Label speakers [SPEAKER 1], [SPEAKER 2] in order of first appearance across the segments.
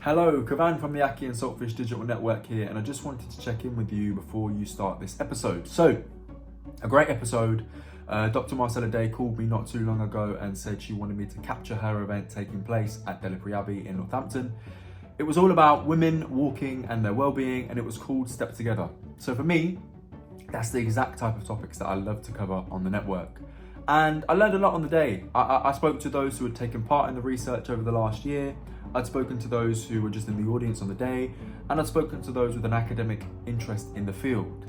[SPEAKER 1] Hello, Kavan from the akhi&saltfish digital network here, and I just wanted to check in with you before you start this episode. So, a great episode. Dr Marcella Daye called me not too long ago and said she wanted me to capture her event taking place at Delapré Abbey in Northampton. It was all about women walking and their well-being, and it was called Step Together. So for me, that's the exact type of topics that I love to cover on the network. And I learned a lot on the day. I spoke to those who had taken part in the research over the last year. I'd spoken to those who were just in the audience on the day, and I'd spoken to those with an academic interest in the field.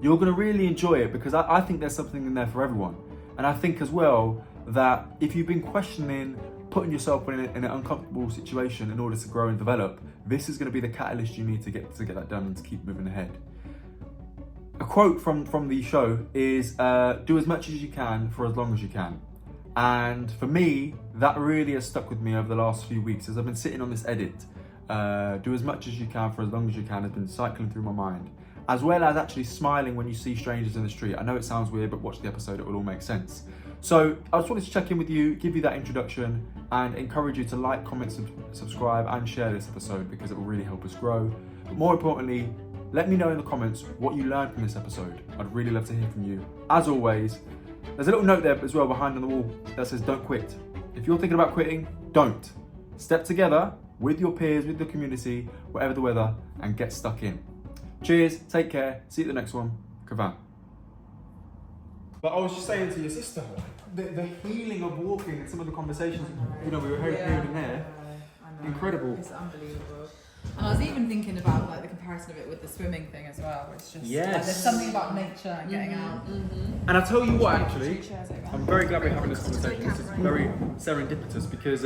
[SPEAKER 1] You're going to really enjoy it because I think there's something in there for everyone. And I think as well that if you've been questioning, putting yourself in an uncomfortable situation in order to grow and develop, this is going to be the catalyst you need to get that done and to keep moving ahead. A quote from the show is, do as much as you can for as long as you can. And for me, that really has stuck with me over the last few weeks as I've been sitting on this edit. Do as much as you can for as long as you can has been cycling through my mind, as well as actually smiling when you see strangers in the street. I know it sounds weird, but watch the episode, it will all make sense. So I just wanted to check in with you, give you that introduction, and encourage you to like, comment, subscribe, and share this episode because it will really help us grow. But more importantly, let me know in the comments what you learned from this episode. I'd really love to hear from you. As always, there's a little note there as well behind on the wall that says don't quit. If you're thinking about quitting, don't. Step together with your peers, with the community, whatever the weather, and get stuck in. Cheers, take care, see you at the next one. Kavan. But I was just saying to your sister, the healing of walking and some of the conversations, we were hearing in there, incredible.
[SPEAKER 2] It's unbelievable. And I was even thinking about like the comparison of it with the swimming thing as well. It's just like, there's something about nature and getting out.
[SPEAKER 1] Mm-hmm. And I tell you what, actually, I'm very glad we're having this conversation. This is very serendipitous because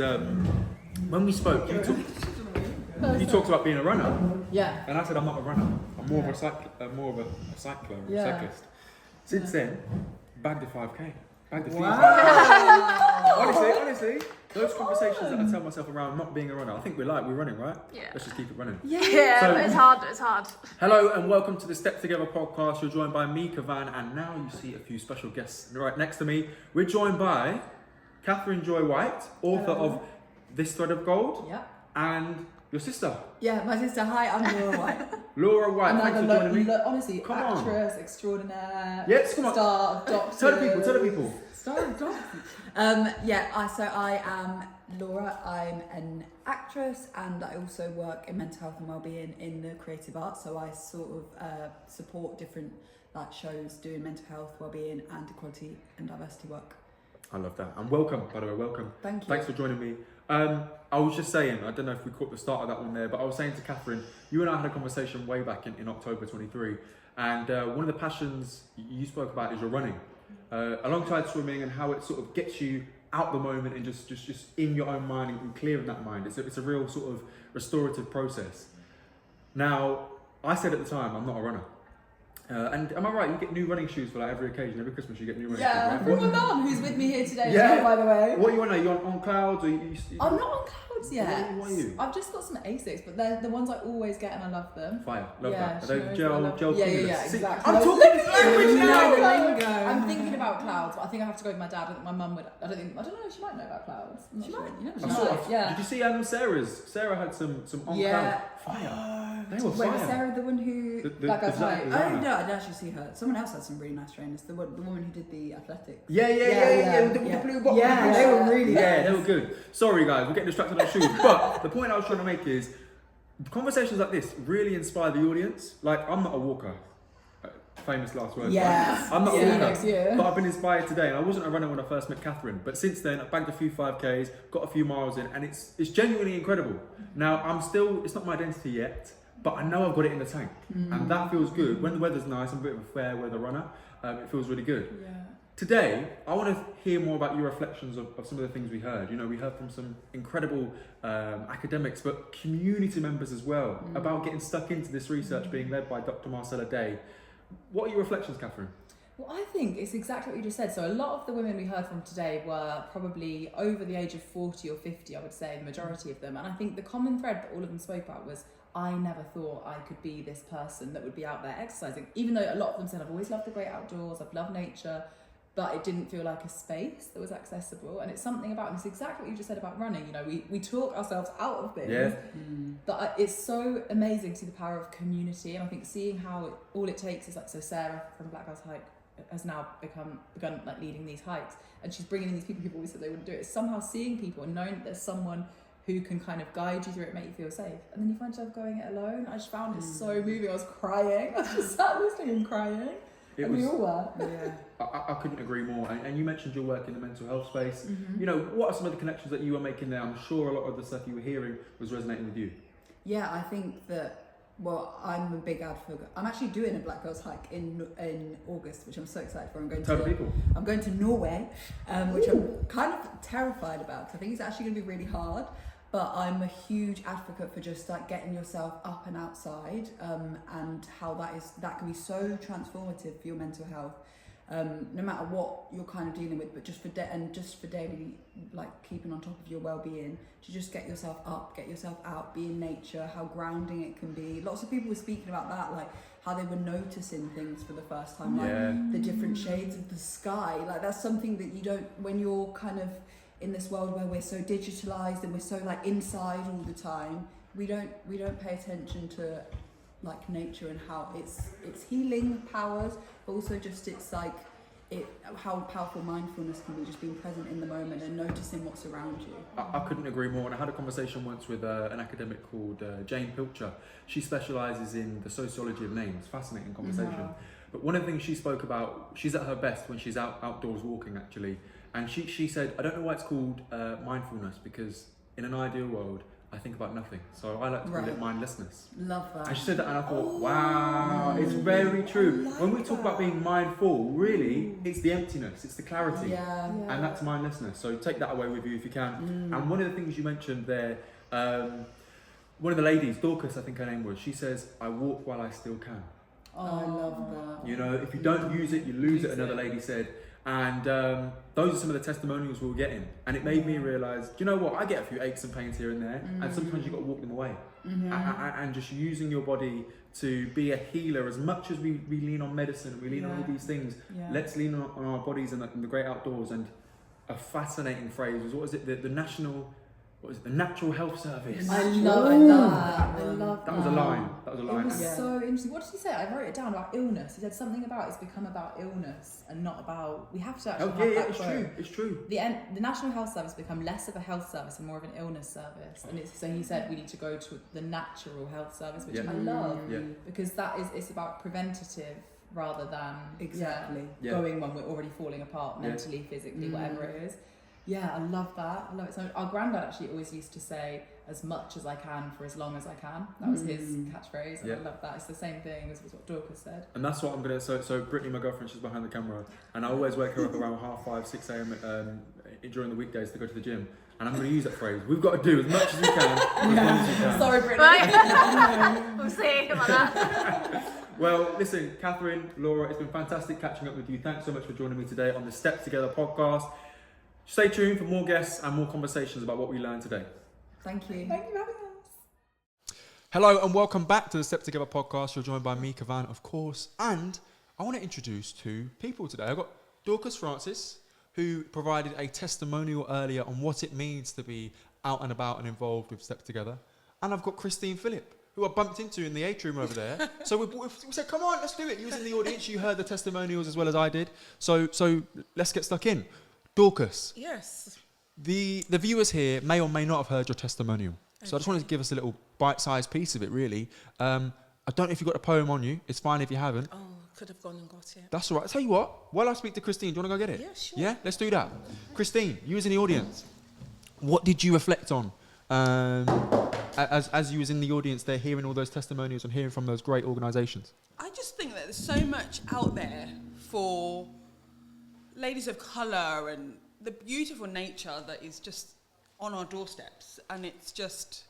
[SPEAKER 1] when we spoke, you talked about being a runner.
[SPEAKER 2] Yeah.
[SPEAKER 1] And I said I'm not a runner. I'm more of a cycler, a cyclist. Since then, bagged a 5K. Wow. Honestly, those conversations that I tell myself around not being a runner, I think we're running, right?
[SPEAKER 3] Yeah.
[SPEAKER 1] Let's just keep it running.
[SPEAKER 3] Yeah, so, it's hard.
[SPEAKER 1] Hello and welcome to the Step Together podcast. You're joined by me, Kavan, and now you see a few special guests right next to me. We're joined by Catherine Joy White, author of This Thread of Gold, and your sister.
[SPEAKER 2] Yeah, my sister. Hi, I'm Laura White.
[SPEAKER 1] Laura White, thanks for joining me.
[SPEAKER 2] Honestly, actress extraordinaire.
[SPEAKER 1] Yes, come on.
[SPEAKER 2] Star of Doctor.
[SPEAKER 1] Tell the people.
[SPEAKER 2] Star of Doctor. So I am Laura. I'm an actress, and I also work in mental health and wellbeing in the creative arts. So I sort of support different shows doing mental health, wellbeing, and equality and diversity work.
[SPEAKER 1] I love that. And welcome, by the way, welcome.
[SPEAKER 2] Thank you.
[SPEAKER 1] Thanks for joining me. I was just saying, I don't know if we caught the start of that one there, but I was saying to Catherine, you and I had a conversation way back in October 23, and one of the passions you spoke about is your running, alongside swimming, and how it sort of gets you out the moment and just in your own mind and clearing that mind. It's a real sort of restorative process. Now, I said at the time, I'm not a runner. And am I right? You get new running shoes for every occasion. Every Christmas you get new running shoes.
[SPEAKER 2] Yeah,
[SPEAKER 1] Right?
[SPEAKER 2] from my mum, who's with me here today as well, by the way.
[SPEAKER 1] What are you on now? You on clouds? Or you
[SPEAKER 2] I'm not on clouds yet.
[SPEAKER 1] What are you?
[SPEAKER 2] I've just got some Asics, but they're the ones I always get and I love them.
[SPEAKER 1] Fire. Love
[SPEAKER 2] Yeah,
[SPEAKER 1] that. Are they gel
[SPEAKER 2] Yeah,
[SPEAKER 1] See,
[SPEAKER 2] exactly.
[SPEAKER 1] I'm talking this language now!
[SPEAKER 2] I'm thinking about clouds, but I think I have to go with my dad. I think my mum would. I don't know. She might know about clouds. She might. You never know. Yeah.
[SPEAKER 1] Did you see Sarah's? Sarah had some on cloud. Fire. They were fire.
[SPEAKER 2] Wait, was Sarah the one who that guy's height? Oh no, I didn't actually see her. Someone else had some really nice trainers. The woman who did the athletics.
[SPEAKER 1] Yeah. With the blue box.
[SPEAKER 2] Yeah, they were really nice.
[SPEAKER 1] Yeah, they were good. Sorry guys, we're getting distracted on shoes. But the point I was trying to make is conversations like this really inspire the audience. Like, I'm not a walker. Famous last words.
[SPEAKER 2] Yes.
[SPEAKER 1] Right? I'm not a walker.
[SPEAKER 2] Next year.
[SPEAKER 1] But I've been inspired today, and I wasn't a runner when I first met Catherine. But since then, I've bagged a few 5Ks, got a few miles in, and it's genuinely incredible. Now, it's not my identity yet, but I know I've got it in the tank. And that feels good. When the weather's nice, I'm a bit of a fair weather runner. It feels really good.
[SPEAKER 2] Yeah.
[SPEAKER 1] Today, I want to hear more about your reflections of some of the things we heard. We heard from some incredible academics, but community members as well, about getting stuck into this research being led by Dr Marcella Daye. What are your reflections, Catherine?
[SPEAKER 2] Well, I think it's exactly what you just said. So a lot of the women we heard from today were probably over the age of 40 or 50, I would say, the majority of them. And I think the common thread that all of them spoke about was, I never thought I could be this person that would be out there exercising. Even though a lot of them said, I've always loved the great outdoors, I've loved nature,
[SPEAKER 4] but it didn't feel like a space that was accessible. And it's something about, and it's exactly what you just said about running, you know, we talk ourselves out of things, but it's so amazing to see the power of community. And I think seeing how all it takes is like, so Sarah from Black Girls Hike has now begun like leading these hikes, and she's bringing in these people who always said they wouldn't do it. It's somehow seeing people and knowing that there's someone who can kind of guide you through it, make you feel safe, and then you find yourself going it alone. I just found it so moving. I was crying. I was just sat listening and crying. We all were.
[SPEAKER 1] Yeah. I couldn't agree more. And you mentioned your work in the mental health space. You know, what are some of the connections that you were making there? I'm sure a lot of the stuff you were hearing was resonating with you.
[SPEAKER 2] Yeah, I think that, well, I'm a big advocate. I'm actually doing a Black Girls Hike in August, which I'm so excited for. I'm going to Norway, which I'm kind of terrified about, because I think it's actually going to be really hard. But I'm a huge advocate for just like getting yourself up and outside, and how that can be so transformative for your mental health, no matter what you're kind of dealing with. But just for daily, like keeping on top of your well-being, to just get yourself up, get yourself out, be in nature, how grounding it can be. Lots of people were speaking about that, like how they were noticing things for the first time, like the different shades of the sky. Like that's something that you don't, when you're kind of in this world where we're so digitalized and we're so like inside all the time, we don't pay attention to like nature and how its healing powers, but also just how powerful mindfulness can be, just being present in the moment and noticing what's around you.
[SPEAKER 1] I couldn't agree more. And I had a conversation once with an academic called Jane Pilcher. She specialises in the sociology of names. Fascinating conversation. But one of the things she spoke about, she's at her best when she's outdoors walking actually. And she said, I don't know why it's called mindfulness, because in an ideal world, I think about nothing. So I like to call it mindlessness.
[SPEAKER 2] Love that.
[SPEAKER 1] And she said that, and I thought, wow, it's very true. When we talk about being mindful, really, it's the emptiness, it's the clarity. And that's mindlessness. So take that away with you if you can. And one of the things you mentioned there, one of the ladies, Dorcas, I think her name was, she says, I walk while I still can.
[SPEAKER 2] Oh, I love that.
[SPEAKER 1] You know, if you don't use it, you lose it, another lady said. And those are some of the testimonials we were getting. And it made me realise, do you know what? I get a few aches and pains here and there. And sometimes you've got to walk them away. And just using your body to be a healer. As much as we lean on medicine, we lean on all these things, let's lean on our bodies and the great outdoors. And a fascinating phrase was, what was it? The national... What is it? The Natural Health Service.
[SPEAKER 4] I love that.
[SPEAKER 1] That was a line.
[SPEAKER 4] It was so interesting. What did he say? I wrote it down about illness. He said something about it's become about illness and not about. We have to actually have that
[SPEAKER 1] it's
[SPEAKER 4] quote.
[SPEAKER 1] true. It's true.
[SPEAKER 4] The National Health Service become less of a health service and more of an illness service. And so he said we need to go to the Natural Health Service, which I love because it's about preventative rather than going when we're already falling apart mentally, physically, whatever it is. Yeah, I love that. I love it. So our granddad actually always used to say, as much as I can for as long as I can. That was his catchphrase, and I love that. It's the same thing as what Dorcas said.
[SPEAKER 1] And that's what I'm going to... So Brittany, my girlfriend, she's behind the camera, and I always wake her up around 5:30, 6 a.m. During the weekdays to go to the gym. And I'm going to use that phrase. We've got to do as much as we can, as long as we can.
[SPEAKER 4] Sorry, Brittany.
[SPEAKER 3] We'll see about that.
[SPEAKER 1] Well, listen, Catherine, Laura, it's been fantastic catching up with you. Thanks so much for joining me today on the Step Together podcast. Stay tuned for more guests and more conversations about what we learned today.
[SPEAKER 2] Thank you.
[SPEAKER 4] Thank you for having us.
[SPEAKER 1] Hello and welcome back to the Step Together podcast. You're joined by me, Kavan, of course. And I want to introduce two people today. I've got Dorcas Francis, who provided a testimonial earlier on what it means to be out and about and involved with Step Together. And I've got Christine Phillip, who I bumped into in the atrium over there. So we said, come on, let's do it. You was in the audience. You heard the testimonials as well as I did. So let's get stuck in. Dorcas.
[SPEAKER 5] Yes.
[SPEAKER 1] The viewers here may or may not have heard your testimonial. Okay. So I just wanted to give us a little bite-sized piece of it, really. I don't know if you've got a poem on you. It's fine if you haven't.
[SPEAKER 5] Oh, could have gone and got it.
[SPEAKER 1] That's all right. I'll tell you what. While I speak to Christine, do you want to go get it?
[SPEAKER 5] Yeah, sure.
[SPEAKER 1] Yeah? Let's do that. Christine, you was in the audience. What did you reflect on as you was in the audience there, hearing all those testimonials and hearing from those great organisations?
[SPEAKER 5] I just think that there's so much out there for ladies of colour and the beautiful nature that is just on our doorsteps, and it's just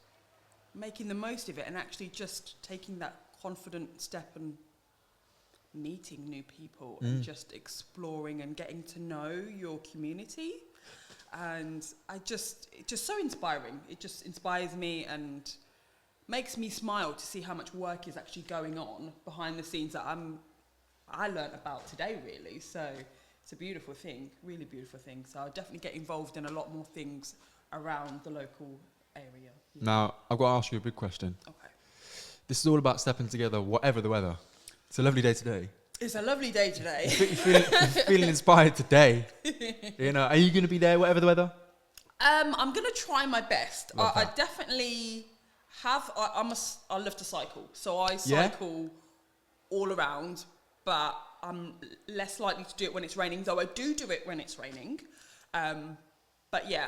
[SPEAKER 5] making the most of it and actually just taking that confident step and meeting new people and just exploring and getting to know your community. And it's just so inspiring. It just inspires me and makes me smile to see how much work is actually going on behind the scenes that I learnt about today, really. So it's a beautiful thing, really beautiful thing. So I'll definitely get involved in a lot more things around the local area.
[SPEAKER 1] Now, I've got to ask you a big question.
[SPEAKER 5] Okay.
[SPEAKER 1] This is all about stepping together, whatever the weather. It's a lovely day today.
[SPEAKER 5] It's a lovely day today.
[SPEAKER 1] You're feeling inspired today. You know, are you going to be there, whatever the weather?
[SPEAKER 5] I'm going to try my best.
[SPEAKER 1] Love
[SPEAKER 5] I
[SPEAKER 1] that.
[SPEAKER 5] definitely have. I love to cycle, so I cycle all around. But I'm less likely to do it when it's raining. Though I do it when it's raining. But yeah,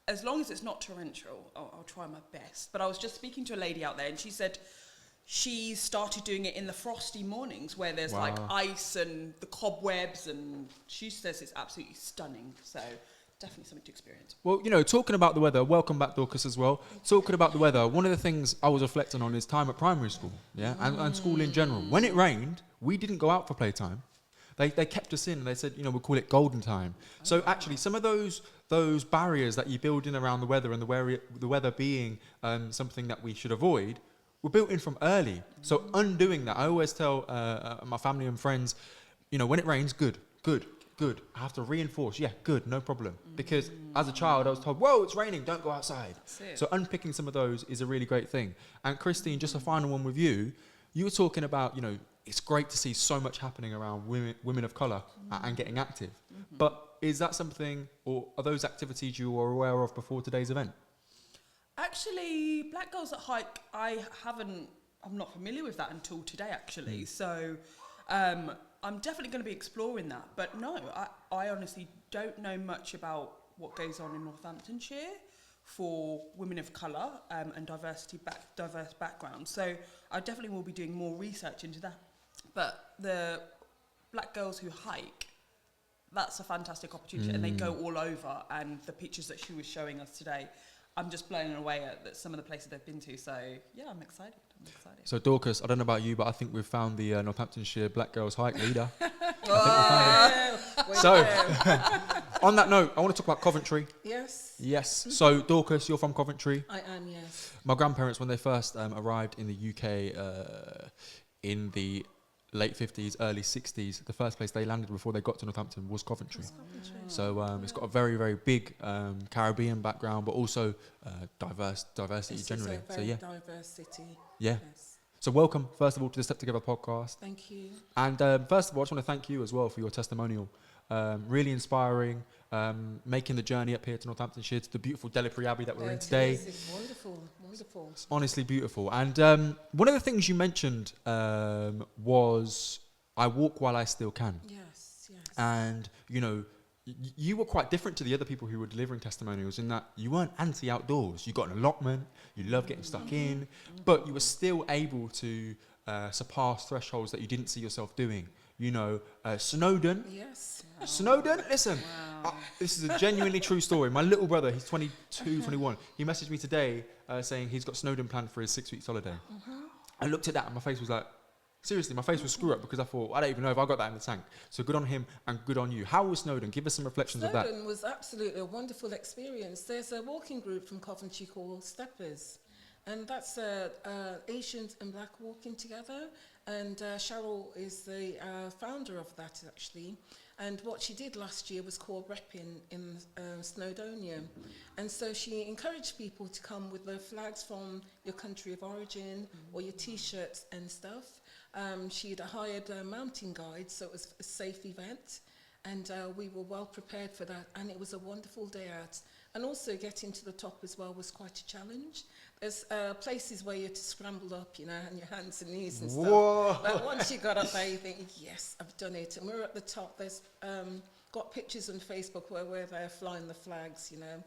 [SPEAKER 5] as long as it's not torrential, I'll try my best. But I was just speaking to a lady out there, and she said she started doing it in the frosty mornings where there's like ice and the cobwebs, and she says it's absolutely stunning. So definitely something to experience.
[SPEAKER 1] Well, you know, talking about the weather, welcome back, Dorcas, as well. Talking about the weather, one of the things I was reflecting on is time at primary school, and school in general. When it rained, we didn't go out for playtime. They kept us in, and they said, you know, we'll call it golden time. So actually, some of those barriers that you build in around the weather, and the weather being something that we should avoid, were built in from early. So undoing that, I always tell my family and friends, you know, when it rains, good. I have to reinforce, good, no problem. Because as a child, I was told, whoa, it's raining, don't go outside. So unpicking some of those is a really great thing. And Christine, just a final one with you. You were talking about, you know, it's great to see so much happening around women of colour and getting active. But is that something, or are those activities you were aware of before today's event?
[SPEAKER 5] Actually, Black Girls That Hike, I'm not familiar with that until today, actually. So I'm definitely going to be exploring that. But no, I honestly don't know much about what goes on in Northamptonshire for women of colour and diverse backgrounds. So I definitely will be doing more research into that. But the Black Girls Who Hike, that's a fantastic opportunity, and they go all over. And the pictures that she was showing us today, I'm just blown away at some of the places they've been to. So yeah, I'm excited.
[SPEAKER 1] So Dorcas, I don't know about you, but I think we've found the Northamptonshire Black Girls Hike leader. So on that note, I want to talk about Coventry. Yes. So Dorcas, you're from Coventry.
[SPEAKER 6] I am, yes.
[SPEAKER 1] My grandparents, when they first arrived in the UK in the late 50s, early 60s, the first place they landed before they got to Northampton was Coventry. So it's got a very, very big Caribbean background, but also diversity generally.
[SPEAKER 6] It's a very diverse city.
[SPEAKER 1] Yeah.
[SPEAKER 6] Yes.
[SPEAKER 1] So welcome, first of all, to the Step Together podcast.
[SPEAKER 6] Thank you.
[SPEAKER 1] And first of all, I just want to thank you as well for your testimonial. Really inspiring, making the journey up here to Northamptonshire, to the beautiful Delapré Abbey that we're in today.
[SPEAKER 6] It's wonderful.
[SPEAKER 1] It's honestly beautiful. And one of the things you mentioned was, I walk while I still can.
[SPEAKER 6] Yes.
[SPEAKER 1] And, you know, you were quite different to the other people who were delivering testimonials in that you weren't anti-outdoors. You got an allotment, you love getting stuck in, but you were still able to surpass thresholds that you didn't see yourself doing. You know, Snowdon.
[SPEAKER 6] Yes.
[SPEAKER 1] Snowdon, listen, this is a genuinely true story. My little brother, he's 22, 21. He messaged me today saying he's got Snowdon planned for his 6 weeks holiday. I looked at that and my face was like, seriously, my face was screw up because I thought, I don't even know if I got that in the tank. So good on him and good on you. How was Snowdon? Give us some reflections of that.
[SPEAKER 6] Snowdon was absolutely a wonderful experience. There's a walking group from Coventry called Steppers. And that's Asians and Black walking together. And Cheryl is the founder of that, actually. And what she did last year was called Repping in Snowdonia. And so she encouraged people to come with their flags from your country of origin or your T-shirts and stuff. She'd hired mountain guides, so it was a safe event. And we were well prepared for that. And it was a wonderful day out. And also getting to the top as well was quite a challenge. There's places where you have to scramble up, you know, on your hands and knees and stuff.
[SPEAKER 1] Whoa.
[SPEAKER 6] But once you got up there, you think, yes, I've done it. And we're at the top. There's got pictures on Facebook where we're there flying the flags, you know.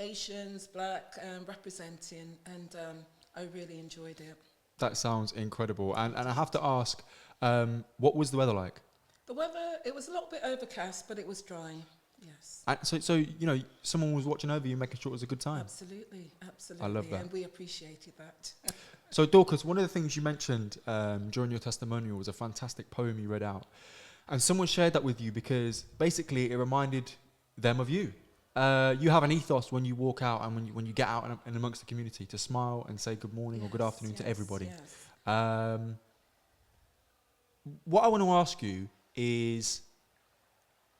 [SPEAKER 6] Asians, Black, representing. And I really enjoyed it.
[SPEAKER 1] That sounds incredible. And I have to ask, what was the weather like?
[SPEAKER 6] The weather, it was a little bit overcast, but it was dry. Yes.
[SPEAKER 1] And so you know, someone was watching over you, making sure it was a good time.
[SPEAKER 6] Absolutely.
[SPEAKER 1] I love that.
[SPEAKER 6] And we appreciated that.
[SPEAKER 1] So Dorcas, one of the things you mentioned during your testimonial was a fantastic poem you read out. And someone shared that with you because basically it reminded them of you. You have an ethos when you walk out and when you get out and amongst the community to smile and say good morning or good afternoon to everybody.
[SPEAKER 6] Yes.
[SPEAKER 1] What I want to ask you is,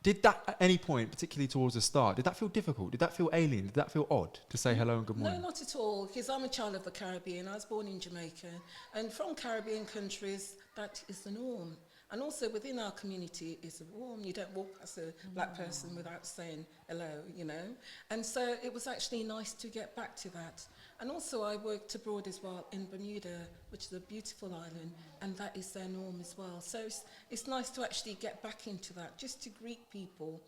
[SPEAKER 1] Did that at any point, particularly towards the start, did that feel difficult? Did that feel alien? Did that feel odd to say hello and good morning?
[SPEAKER 6] No, not at all, because I'm a child of the Caribbean. I was born in Jamaica, and from Caribbean countries, that is the norm. And also within our community is the norm. You don't walk past a black person without saying hello, you know. And so it was actually nice to get back to that. And also I worked abroad as well in Bermuda, which is a beautiful island, and that is their norm as well. So it's nice to actually get back into that, just to greet people,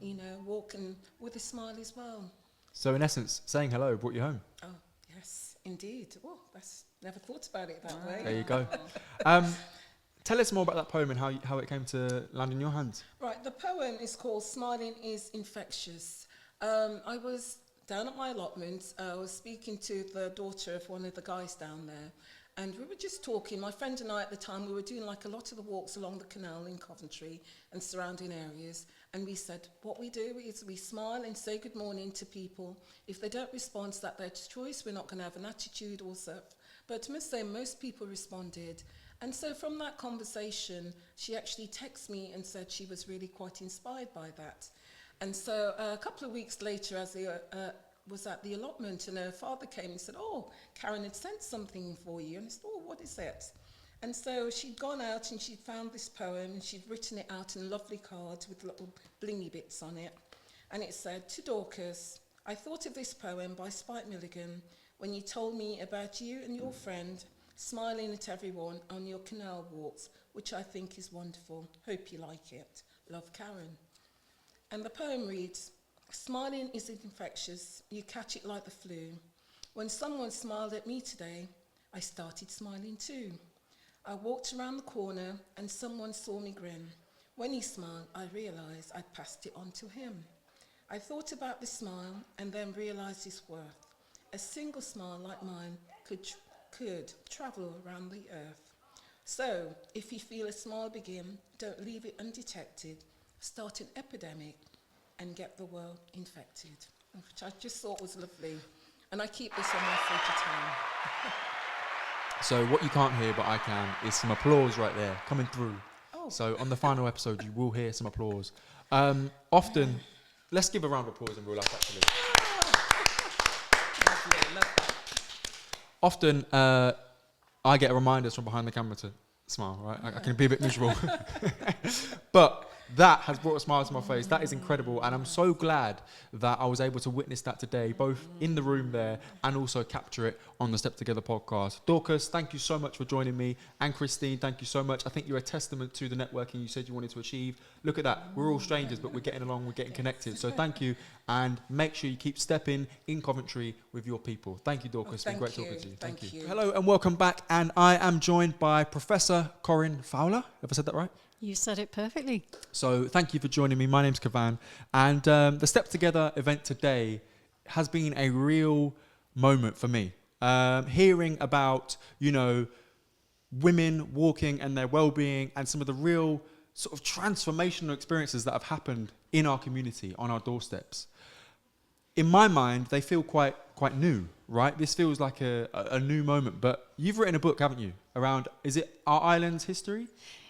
[SPEAKER 6] you know, walking with a smile as well.
[SPEAKER 1] So in essence, saying hello brought you home.
[SPEAKER 6] Oh, yes, indeed. Oh, that's never thought about it that way.
[SPEAKER 1] There you go. Tell us more about that poem and how it came to land in your hands.
[SPEAKER 6] Right, the poem is called Smiling is Infectious. I was down at my allotment. I was speaking to the daughter of one of the guys down there, and we were just talking. My friend and I at the time, we were doing like a lot of the walks along the canal in Coventry and surrounding areas, and we said what we do is we smile and say good morning to people. If they don't respond, to that their choice. We're not going to have an attitude or stuff. But I must say most people responded. And so from that conversation, she actually texted me and said she was really quite inspired by that. And so a couple of weeks later, as I was at the allotment, and her father came and said, oh, Karen had sent something for you. And I said, oh, what is it? And so she'd gone out and she'd found this poem, and she'd written it out in lovely cards with little blingy bits on it. And it said, to Dorcas, I thought of this poem by Spike Milligan when you told me about you and your friend smiling at everyone on your canal walks, which I think is wonderful. Hope you like it. Love, Karen. And the poem reads, smiling is infectious. You catch it like the flu. When someone smiled at me today, I started smiling too. I walked around the corner and someone saw me grin. When he smiled, I realised I'd passed it on to him. I thought about the smile and then realised its worth. A single smile like mine could travel around the earth. So, if you feel a smile begin, don't leave it undetected. Start an epidemic and get the world infected. Which I just thought was lovely. And I keep this on my free time.
[SPEAKER 1] So what you can't hear, but I can, is some applause right there coming through.
[SPEAKER 6] Oh.
[SPEAKER 1] So on the final episode, you will hear some applause. Often, let's give a round of applause in real life, actually.
[SPEAKER 6] Lovely, love that.
[SPEAKER 1] Often, I get reminders from behind the camera to smile, right? I can be a bit miserable. But that has brought a smile to my face. That is incredible. And I'm so glad that I was able to witness that today, both in the room there and also capture it on the Step Together podcast. Dorcas, thank you so much for joining me. And Christine, thank you so much. I think you're a testament to the networking you said you wanted to achieve. Look at that. We're all strangers, but we're getting along. We're getting connected. So thank you. And make sure you keep stepping in Coventry with your people. Thank you, Dorcas. It's been great talking to you.
[SPEAKER 6] Thank you.
[SPEAKER 1] Hello and welcome back. And I am joined by Professor Corinne Fowler. Have I said that right?
[SPEAKER 7] You said it perfectly.
[SPEAKER 1] So thank you for joining me. My name's Kavan. And the Step Together event today has been a real moment for me. Hearing about, women walking and their well-being and some of the real sort of transformational experiences that have happened in our community, on our doorsteps. In my mind, they feel quite new, right? This feels like a new moment. But you've written a book, haven't you, around, is it Our Island's History?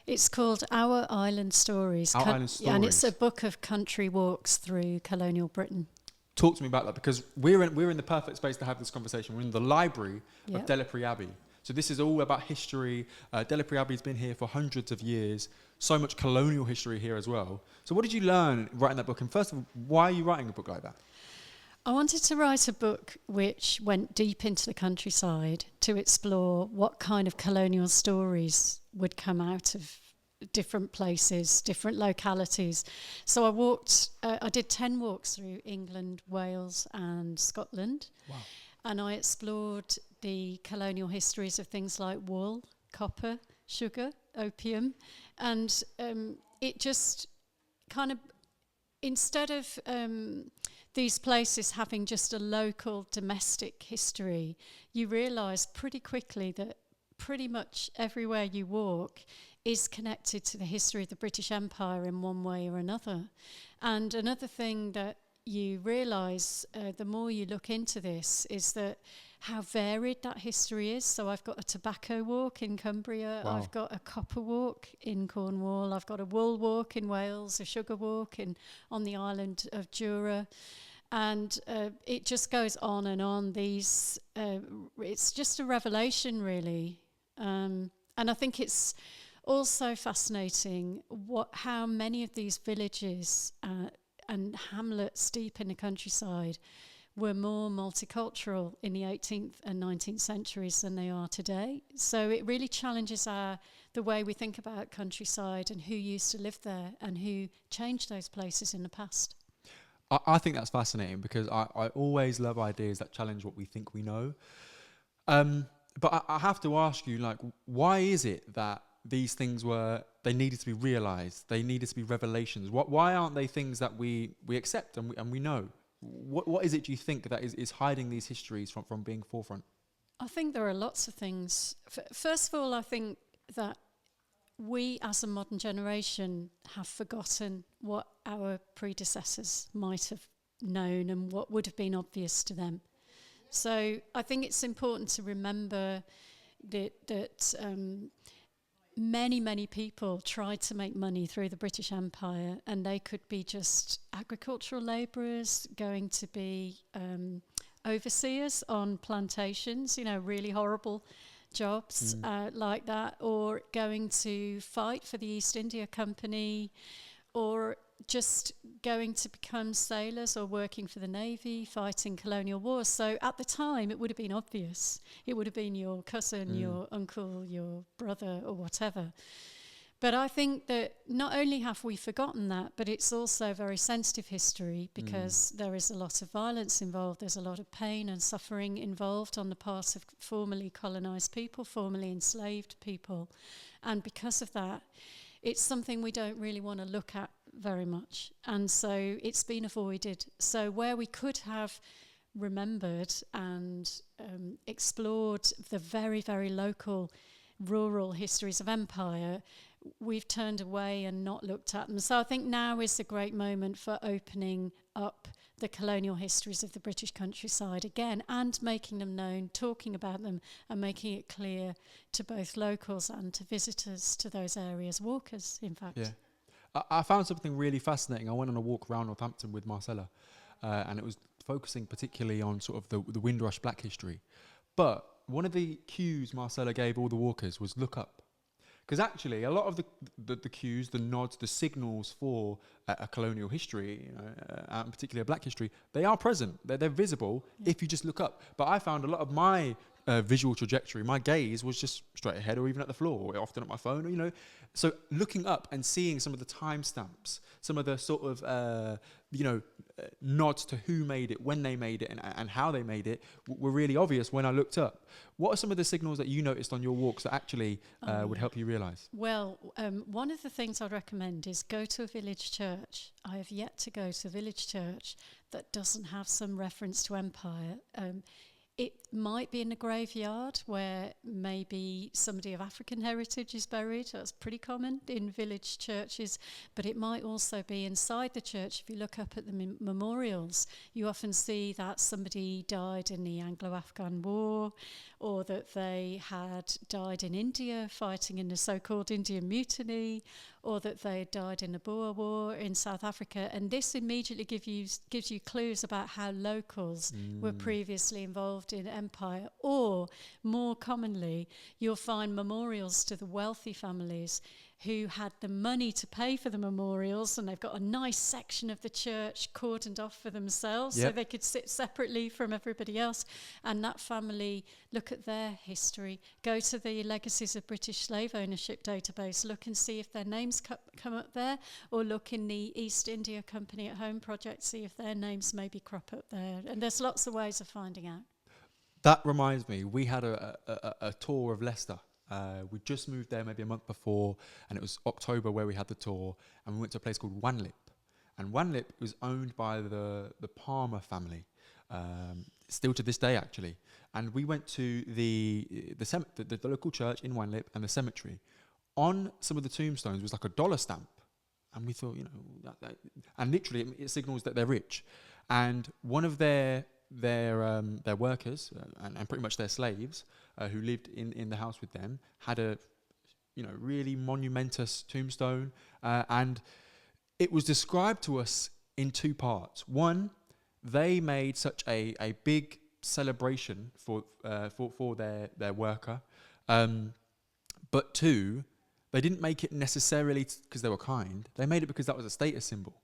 [SPEAKER 7] It's called Our Island Stories.
[SPEAKER 1] Our Island Stories.
[SPEAKER 7] And it's a book of country walks through colonial Britain.
[SPEAKER 1] Talk to me about that, because we're in the perfect space to have this conversation. We're in the library of
[SPEAKER 7] Yep.
[SPEAKER 1] Delapré Abbey. So this is all about history. Delapré Abbey's been here for hundreds of years. So much colonial history here as well. So what did you learn writing that book? And first of all, why are you writing a book like that?
[SPEAKER 7] I wanted to write a book which went deep into the countryside to explore what kind of colonial stories would come out of different places, different localities. So I did 10 walks through England, Wales and Scotland.
[SPEAKER 1] Wow.
[SPEAKER 7] And I explored the colonial histories of things like wool, copper, sugar, opium. And it just kind of, instead of these places having just a local domestic history, you realise pretty quickly that pretty much everywhere you walk is connected to the history of the British Empire in one way or another. And another thing that you realise the more you look into this is that how varied that history is. So I've got a tobacco walk in Cumbria,
[SPEAKER 1] Wow.
[SPEAKER 7] I've got a copper walk in Cornwall, I've got a wool walk in Wales, a sugar walk on the island of Jura. And it just goes on and on. It's just a revelation, really. And I think it's also fascinating how many of these villages and hamlets deep in the countryside were more multicultural in the 18th and 19th centuries than they are today. So it really challenges the way we think about countryside and who used to live there and who changed those places in the past.
[SPEAKER 1] I think that's fascinating because I always love ideas that challenge what we think we know. But I have to ask you, like, why is it that these things they needed to be realized? They needed to be revelations. Why aren't they things that we accept and we know? What is it, do you think, that is hiding these histories from being forefront?
[SPEAKER 7] I think there are lots of things. First of all, I think that we as a modern generation have forgotten what our predecessors might have known and what would have been obvious to them. So I think it's important to remember that many people tried to make money through the British Empire, and they could be just agricultural labourers, going to be overseers on plantations, really horrible jobs like that, or going to fight for the East India Company, or just going to become sailors or working for the Navy, fighting colonial wars. So at the time, it would have been obvious. It would have been your cousin, your uncle, your brother, or whatever. But I think that not only have we forgotten that, but it's also very sensitive history because there is a lot of violence involved. There's a lot of pain and suffering involved on the part of formerly colonised people, formerly enslaved people. And because of that, it's something we don't really want to look at very much. And so it's been avoided. So where we could have remembered and explored the very, very local rural histories of empire, we've turned away and not looked at them. So I think now is a great moment for opening up the colonial histories of the British countryside again and making them known, talking about them and making it clear to both locals and to visitors to those areas, walkers, in fact.
[SPEAKER 1] Yeah. I found something really fascinating. I went on a walk around Northampton with Marcella, and it was focusing particularly on sort of the Windrush Black history. But one of the cues Marcella gave all the walkers was look up. Because actually, a lot of the cues, the nods, the signals for a colonial history, and particularly a black history, they are present. They're visible if you just look up. But I found a lot of my visual trajectory, my gaze was just straight ahead or even at the floor, or often at my phone, or, So looking up and seeing some of the timestamps, some of the sort of, nods to who made it, when they made it, and how they made it were really obvious when I looked up. What are some of the signals that you noticed on your walks that actually would help you realise?
[SPEAKER 7] Well, one of the things I'd recommend is go to a village church. I have yet to go to a village church that doesn't have some reference to empire. It might be in a graveyard where maybe somebody of African heritage is buried. That's pretty common in village churches. But it might also be inside the church. If you look up at the memorials, you often see that somebody died in the Anglo-Afghan War, or that they had died in India fighting in the so-called Indian Mutiny, or that they had died in the Boer War in South Africa. And this immediately gives you clues about how locals were previously involved in empire. Or, more commonly, you'll find memorials to the wealthy families who had the money to pay for the memorials, and they've got a nice section of the church cordoned off for themselves so they could sit separately from everybody else. And that family, look at their history, go to the Legacies of British Slave Ownership database, look and see if their names come up there, or look in the East India Company at Home project, see if their names maybe crop up there. And there's lots of ways of finding out.
[SPEAKER 1] That reminds me, we had a tour of Leicester. We just moved there maybe a month before, and it was October where we had the tour, and we went to a place called Wanlip. And Wanlip was owned by the Palmer family, still to this day actually. And we went to the local church in Wanlip and the cemetery. On some of the tombstones was like a dollar stamp, and we thought, and literally it signals that they're rich. And one of their their workers and pretty much their slaves who lived in the house with them had a really monumentous tombstone, and it was described to us in two parts. One, they made such a big celebration for their worker, but two, they didn't make it necessarily because they were kind. They made it because that was a status symbol.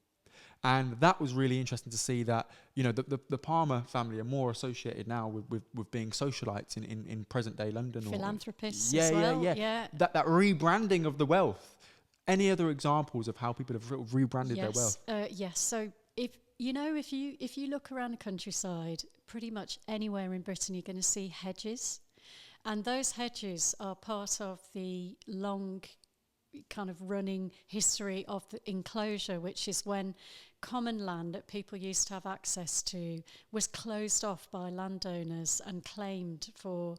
[SPEAKER 1] And that was really interesting to see that, the Palmer family are more associated now with being socialites in present day London.
[SPEAKER 7] Philanthropists as well. Yeah.
[SPEAKER 1] That rebranding of the wealth. Any other examples of how people have rebranded their wealth?
[SPEAKER 7] Yes. So if you look around the countryside, pretty much anywhere in Britain, you're going to see hedges. And those hedges are part of the long kind of running history of the enclosure, which is when common land that people used to have access to was closed off by landowners and claimed for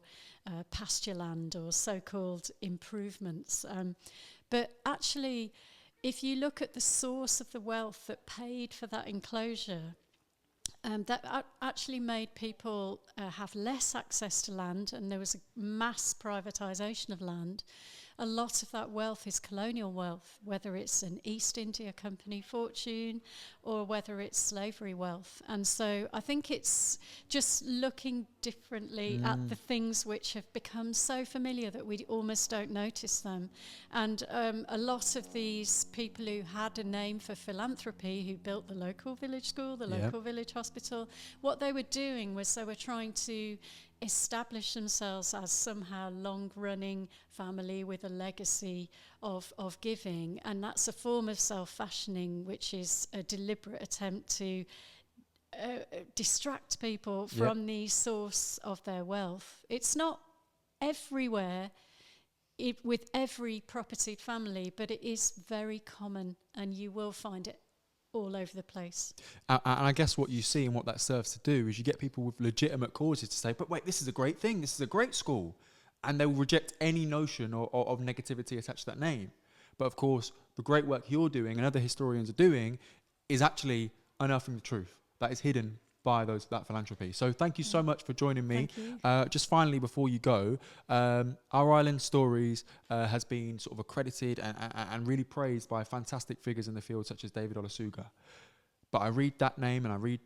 [SPEAKER 7] pasture land or so-called improvements. But actually, if you look at the source of the wealth that paid for that enclosure, that actually made people have less access to land, and there was a mass privatisation of land. A lot of that wealth is colonial wealth, whether it's an East India Company fortune or whether it's slavery wealth. And so I think it's just looking differently at the things which have become so familiar that we almost don't notice them. And a lot of these people who had a name for philanthropy, who built the local village school, the local village hospital, what they were doing was they were trying to establish themselves as somehow long-running family with a legacy of giving, and that's a form of self-fashioning which is a deliberate attempt to distract people from the source of their wealth. It's not everywhere with every property family, but it is very common, and you will find it all over the place.
[SPEAKER 1] And I guess what you see and what that serves to do is you get people with legitimate causes to say, but wait, this is a great thing, this is a great school. And they will reject any notion of negativity attached to that name. But of course, the great work you're doing and other historians are doing is actually unearthing the truth that is hidden by that philanthropy. So thank you so much for joining me.
[SPEAKER 7] Thank you.
[SPEAKER 1] Just finally, before you go, Our Island Stories has been sort of accredited and really praised by fantastic figures in the field such as David Olusoga. But I read that name and I read,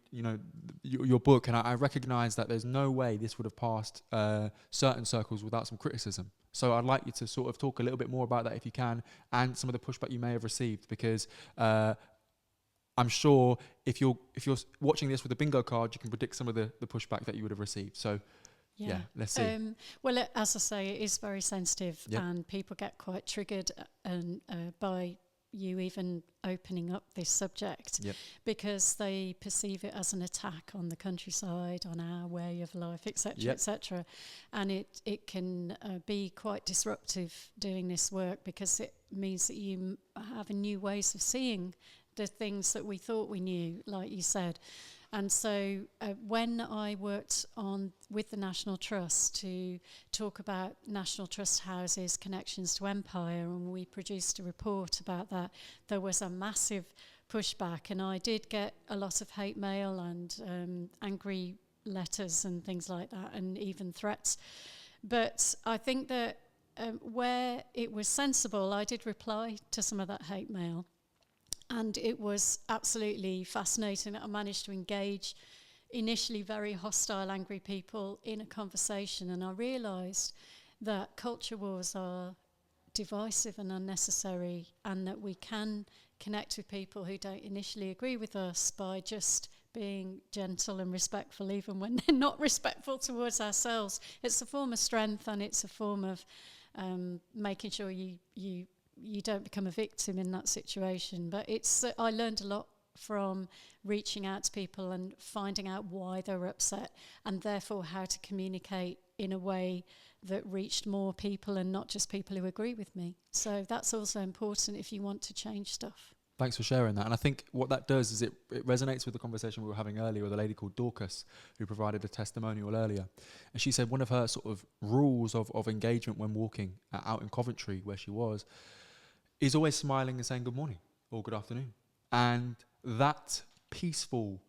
[SPEAKER 1] your book, and I recognise that there's no way this would have passed certain circles without some criticism. So I'd like you to sort of talk a little bit more about that if you can, and some of the pushback you may have received, because I'm sure if you're watching this with a bingo card, you can predict some of the pushback that you would have received. So yeah, let's see.
[SPEAKER 7] Well, as I say, it is very sensitive, and people get quite triggered by you even opening up this subject, because they perceive it as an attack on the countryside, on our way of life, etc., etc. And it can be quite disruptive doing this work, because it means that you have new ways of seeing the things that we thought we knew, like you said. And so when I worked with the National Trust to talk about National Trust houses, connections to empire, and we produced a report about that, there was a massive pushback, and I did get a lot of hate mail and angry letters and things like that, and even threats. But I think that where it was sensible, I did reply to some of that hate mail. And it was absolutely fascinating that I managed to engage initially very hostile, angry people in a conversation. And I realised that culture wars are divisive and unnecessary, and that we can connect with people who don't initially agree with us by just being gentle and respectful, even when they're not respectful towards ourselves. It's a form of strength, and it's a form of making sure you don't become a victim in that situation. But I learned a lot from reaching out to people and finding out why they were upset, and therefore how to communicate in a way that reached more people and not just people who agree with me. So that's also important if you want to change stuff.
[SPEAKER 1] Thanks for sharing that. And I think what that does is it resonates with the conversation we were having earlier with a lady called Dorcas, who provided a testimonial earlier. And she said one of her sort of rules of engagement when walking out in Coventry, where she was, is always smiling and saying good morning or good afternoon. And that peaceful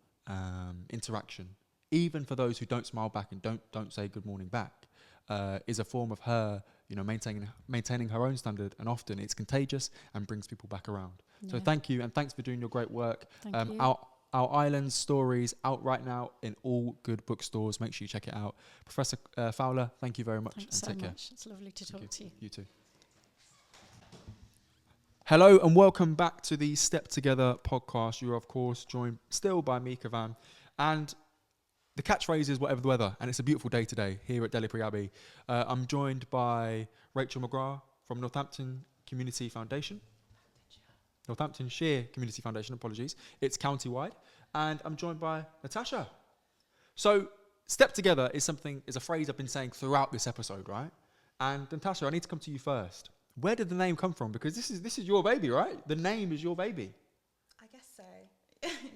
[SPEAKER 1] interaction even for those who don't smile back and don't say good morning back, is a form of her, maintaining her own standard, and often it's contagious and brings people back around. So thank you, and thanks for doing your great work.
[SPEAKER 7] Thank you.
[SPEAKER 1] Our Island Stories out right now in all good bookstores. Make sure you check it out. Professor Fowler, thank you very much.
[SPEAKER 7] Thanks so
[SPEAKER 1] take care.
[SPEAKER 7] much. It's lovely to talk to you.
[SPEAKER 1] You too. Hello and welcome back to the Step Together podcast. You're of course joined still by me, Kavan, and the catchphrase is whatever the weather, and it's a beautiful day today here at Delapré Abbey. I'm joined by Rachel McGrath from Northamptonshire Community Foundation. Northamptonshire Community Foundation, apologies. It's county-wide. And I'm joined by Natasha. So, step together is a phrase I've been saying throughout this episode, right? And Natasha, I need to come to you first. Where did the name come from? Because this is your baby, right? The name is your baby.
[SPEAKER 3] I guess so.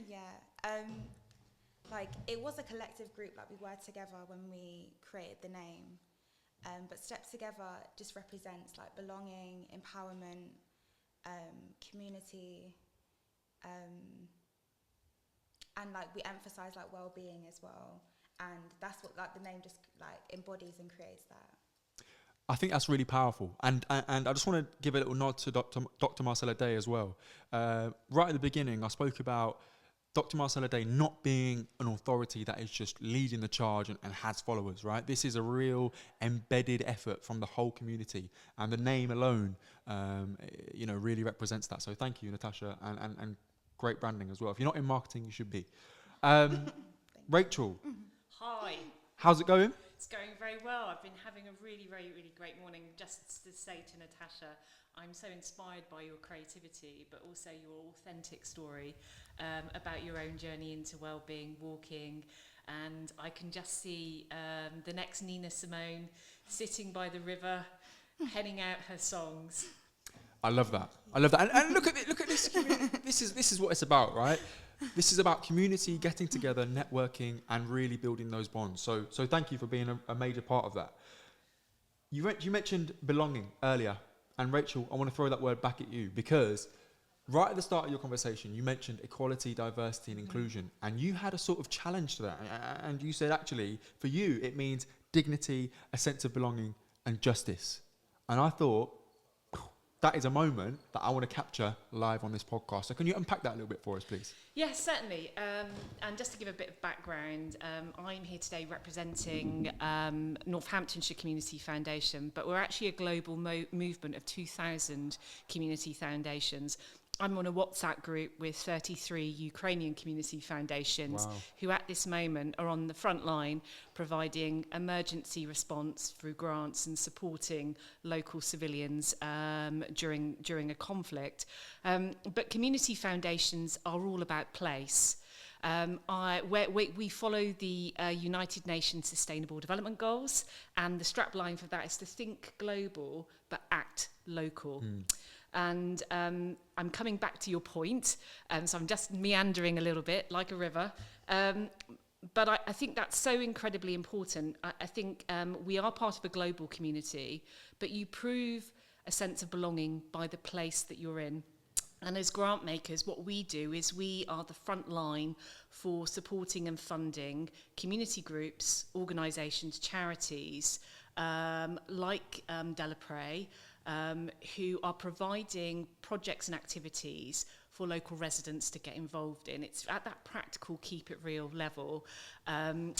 [SPEAKER 3] Yeah. It was a collective group, we were together when we created the name. But Step Together just represents belonging, empowerment, community, and we emphasize well-being as well, and that's what the name just embodies and creates that.
[SPEAKER 1] I think that's really powerful, and I just want to give a little nod to Dr Marcella Daye as well. Right at the beginning, I spoke about Dr Marcella Daye not being an authority that is just leading the charge and has followers, right? This is a real embedded effort from the whole community, and the name alone, really represents that. So thank you, Natasha, and great branding as well. If you're not in marketing, you should be. Rachel.
[SPEAKER 8] Hi.
[SPEAKER 1] How's it going?
[SPEAKER 8] It's going very well. I've been having a really, really, really great morning. Just to say to Natasha, I'm so inspired by your creativity, but also your authentic story about your own journey into well-being, walking, and I can just see the next Nina Simone sitting by the river, penning out her songs.
[SPEAKER 1] I love that. And look at this. This is what it's about, right? This is about community getting together, networking, and really building those bonds. So thank you for being a major part of that. You mentioned belonging earlier, and Rachel, I want to throw that word back at you, because right at the start of your conversation, you mentioned equality, diversity, and inclusion, and you had a sort of challenge to that. And you said, actually, for you, it means dignity, a sense of belonging, and justice. And I thought, that is a moment that I want to capture live on this podcast. So can you unpack that a little bit for us, please?
[SPEAKER 8] Yes, certainly. And just to give a bit of background, I'm here today representing Northamptonshire Community Foundation, but we're actually a global movement of 2,000 community foundations. I'm on a WhatsApp group with 33 Ukrainian community foundations who at this moment are on the front line providing emergency response through grants and supporting local civilians during a conflict. But community foundations are all about place. We follow the United Nations Sustainable Development Goals, and the strapline for that is to think global but act local. And I'm coming back to your point, so I'm just meandering a little bit like a river. But I think that's so incredibly important. I think we are part of a global community, but you prove a sense of belonging by the place that you're in. And as grant makers, what we do is we are the front line for supporting and funding community groups, organisations, charities, like Delapré, who are providing projects and activities for local residents to get involved in. It's at that practical, keep it real level. And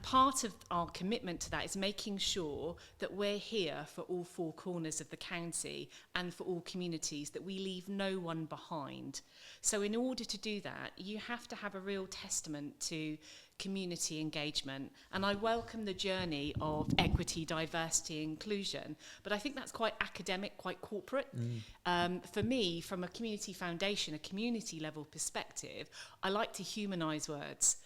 [SPEAKER 8] part of our commitment to that is making sure that we're here for all four corners of the county and for all communities, that we leave no one behind. So in order to do that, you have to have a real testament to community engagement. And I welcome the journey of equity, diversity, inclusion, but I think that's quite academic, quite corporate. For me, from a community foundation, a community level perspective, I like to humanise words.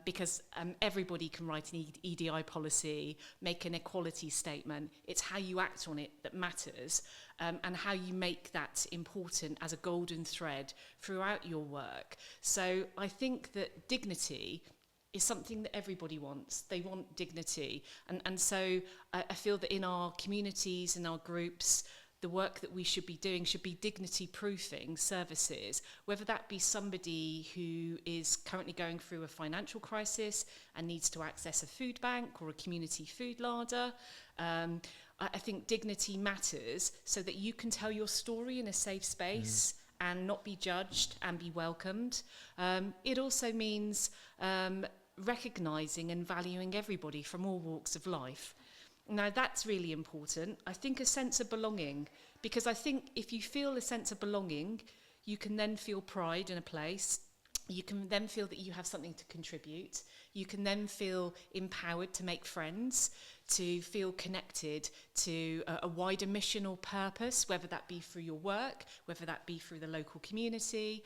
[SPEAKER 8] Because everybody can write an EDI policy, make an equality statement. It's how you act on it that matters, and how you make that important as a golden thread throughout your work. So I think that dignity is something that everybody wants. They want dignity. And so I feel that in our communities and our groups, the work that we should be doing should be dignity proofing services, whether that be somebody who is currently going through a financial crisis and needs to access a food bank or a community food larder. I think dignity matters so that you can tell your story in a safe space and not be judged and be welcomed. It also means recognising and valuing everybody from all walks of life. Now, that's really important. I think a sense of belonging, because I think if you feel a sense of belonging, you can then feel pride in a place. You can then feel that you have something to contribute. You can then feel empowered to make friends, to feel connected to a wider mission or purpose, whether that be through your work, whether that be through the local community,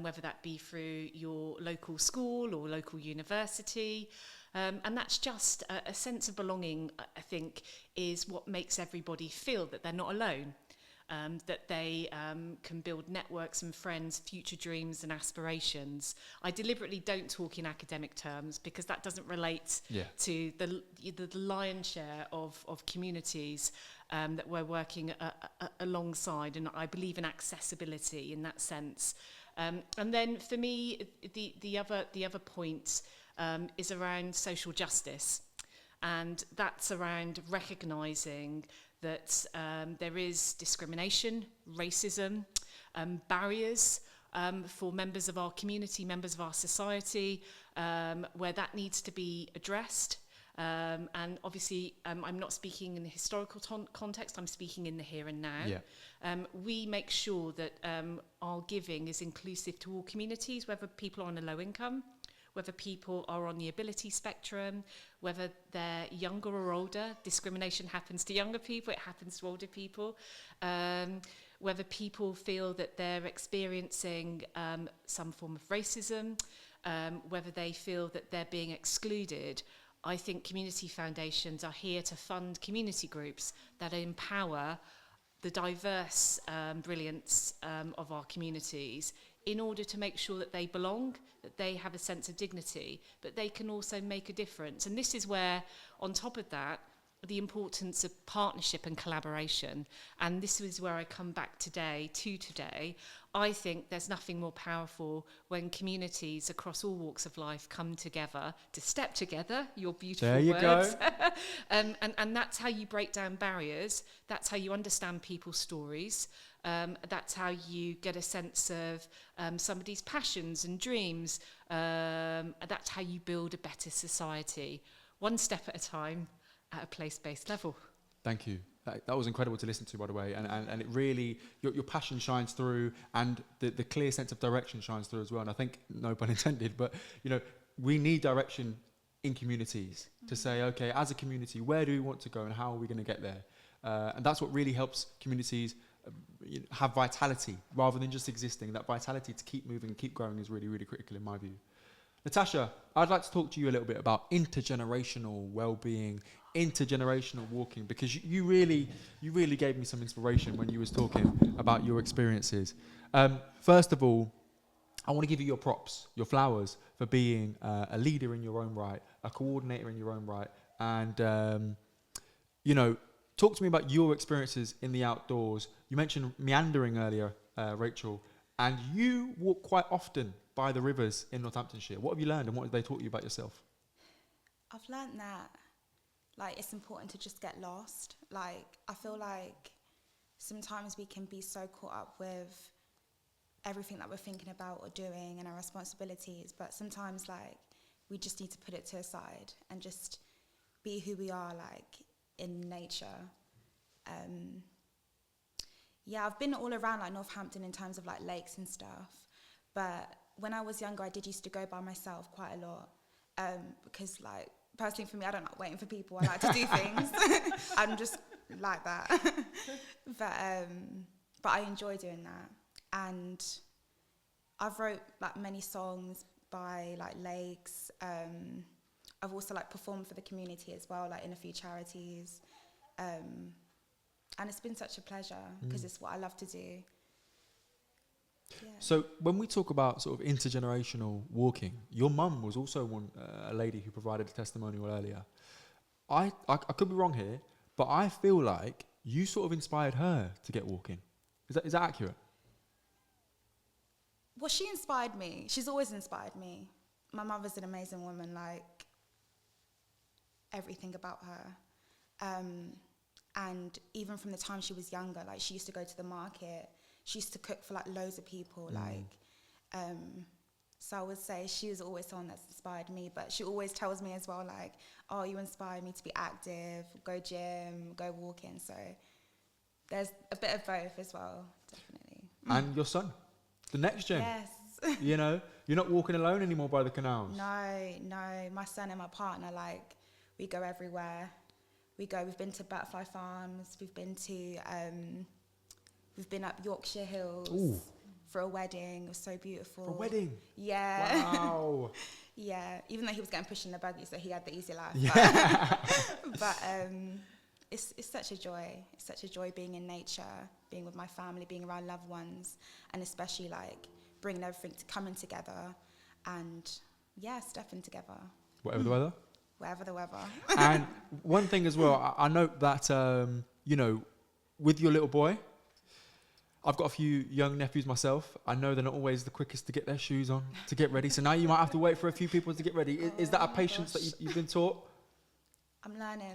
[SPEAKER 8] whether that be through your local school or local university. And that's just a sense of belonging, I think, is what makes everybody feel that they're not alone. That they can build networks and friends, future dreams and aspirations. I deliberately don't talk in academic terms because that doesn't relate to the lion's share of communities that we're working alongside, and I believe in accessibility in that sense. And then for me, the other point is around social justice, and that's around recognising that there is discrimination, racism, barriers for members of our community, members of our society, where that needs to be addressed. And obviously, I'm not speaking in the historical context, I'm speaking in the here and now. Yeah. We make sure that our giving is inclusive to all communities, whether people are on a low income, whether people are on the ability spectrum, whether they're younger or older. Discrimination happens to younger people, it happens to older people. Whether people feel that they're experiencing some form of racism, whether they feel that they're being excluded. I think community foundations are here to fund community groups that empower the diverse brilliance of our communities in order to make sure that they belong, that they have a sense of dignity, but they can also make a difference. And this is where, on top of that, the importance of partnership and collaboration. And this is where I come back today. I think there's nothing more powerful when communities across all walks of life come together to step together, your beautiful
[SPEAKER 1] there you
[SPEAKER 8] words.
[SPEAKER 1] Go.
[SPEAKER 8] And that's how you break down barriers. That's how you understand people's stories. That's how you get a sense of somebody's passions and dreams. That's how you build a better society, one step at a time, at a place-based level.
[SPEAKER 1] Thank you. That was incredible to listen to, by the way, and it really, your passion shines through, and the clear sense of direction shines through as well. And I think, no pun intended, but we need direction in communities to say, okay, as a community, where do we want to go and how are we going to get there? And that's what really helps communities have vitality rather than just existing. That vitality to keep moving and keep growing is really, really critical in my view. Natasha, I'd like to talk to you a little bit about intergenerational well-being, intergenerational walking, because you really gave me some inspiration when you was talking about your experiences. First of all, I want to give you your props, your flowers, for being a leader in your own right, a coordinator in your own right, and talk to me about your experiences in the outdoors. You mentioned meandering earlier, Rachel, and you walk quite often by the rivers in Northamptonshire. What have you learned, and what have they taught you about yourself?
[SPEAKER 3] I've learned that, it's important to just get lost. I feel like sometimes we can be so caught up with everything that we're thinking about or doing and our responsibilities, but sometimes, we just need to put it to the side and just be who we are, in nature. I've been all around, Northampton in terms of, lakes and stuff, but when I was younger, I did used to go by myself quite a lot, because, personally for me, I don't like waiting for people. I like to do things. I'm just like that. But I enjoy doing that. And I've wrote, many songs by, lakes. I've also, performed for the community as well, in a few charities. And it's been such a pleasure because it's what I love to do. Yeah.
[SPEAKER 1] So when we talk about sort of intergenerational walking, your mum was also a lady who provided a testimonial earlier. I could be wrong here, but I feel like you sort of inspired her to get walking. Is that accurate?
[SPEAKER 3] Well, she inspired me. She's always inspired me. My mother's an amazing woman, like, everything about her. And even from the time she was younger, like, she used to go to the market. She used to cook for, like, loads of people, so I would say she was always someone that's inspired me, but she always tells me as well, like, oh, you inspire me to be active, go gym, go walking. So there's a bit of both as well, definitely.
[SPEAKER 1] And your son, the next gen.
[SPEAKER 3] Yes.
[SPEAKER 1] You know, you're not walking alone anymore by the canals.
[SPEAKER 3] No. My son and my partner, like, we go everywhere. We've been to Butterfly Farms. We've been up Yorkshire Hills.
[SPEAKER 1] Ooh.
[SPEAKER 3] For a wedding. It was so beautiful.
[SPEAKER 1] For a wedding?
[SPEAKER 3] Yeah.
[SPEAKER 1] Wow.
[SPEAKER 3] Yeah, even though he was getting pushed in the buggy, so he had the easy life.
[SPEAKER 1] Yeah.
[SPEAKER 3] But it's such a joy. It's such a joy being in nature, being with my family, being around loved ones, and especially, like, bringing everything coming together and, yeah, stepping together.
[SPEAKER 1] Whatever the weather?
[SPEAKER 3] Whatever the weather.
[SPEAKER 1] And one thing as well, I note that, you know, with your little boy, I've got a few young nephews myself. I know they're not always the quickest to get their shoes on, to get ready. So now you might have to wait for a few people to get ready. Is that a patience that you've been taught?
[SPEAKER 3] I'm learning.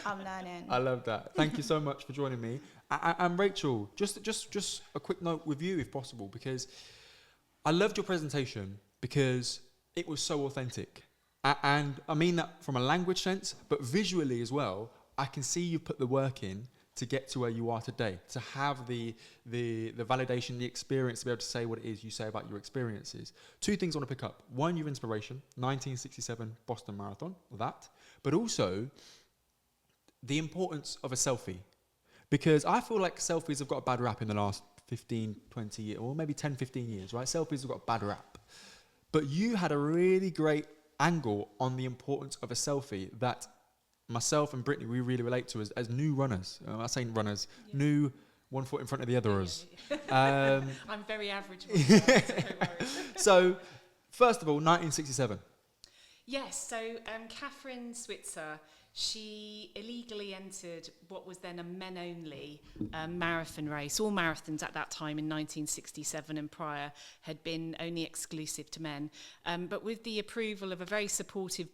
[SPEAKER 3] I'm learning.
[SPEAKER 1] I love that. Thank you so much for joining me. And Rachel, just a quick note with you, if possible, because I loved your presentation because it was so authentic. And I mean that from a language sense, but visually as well. I can see you put the work in to get to where you are today, to have the validation, the experience, to be able to say what it is you say about your experiences. Two things I want to pick up. One, your inspiration, 1967 Boston Marathon, that. But also, the importance of a selfie. Because I feel like selfies have got a bad rap in the last 15, 20 years, or maybe 10, 15 years, right? Selfies have got a bad rap. But you had a really great angle on the importance of a selfie that myself and Brittany, we really relate to as new runners. I'm saying runners, new, one foot in front of the others.
[SPEAKER 8] I'm very average. Myself, so don't worry.
[SPEAKER 1] So, first of all, 1967.
[SPEAKER 8] Yes, so Catherine Switzer, she illegally entered what was then a men-only marathon race. All marathons at that time in 1967 and prior had been only exclusive to men. But with the approval of a very supportive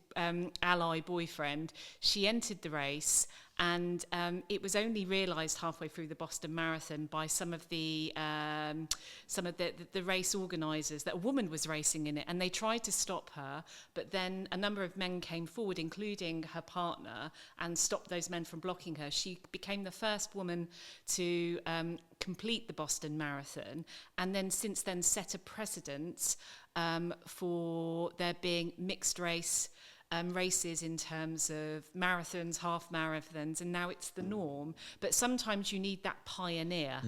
[SPEAKER 8] ally boyfriend, she entered the race, and it was only realised halfway through the Boston Marathon by some of the race organisers that a woman was racing in it, and they tried to stop her, but then a number of men came forward, including her partner, and stopped those men from blocking her. She became the first woman to complete the Boston Marathon, and then since then set a precedent for there being mixed race races in terms of marathons, half marathons, and now it's the norm. But sometimes you need that pioneer.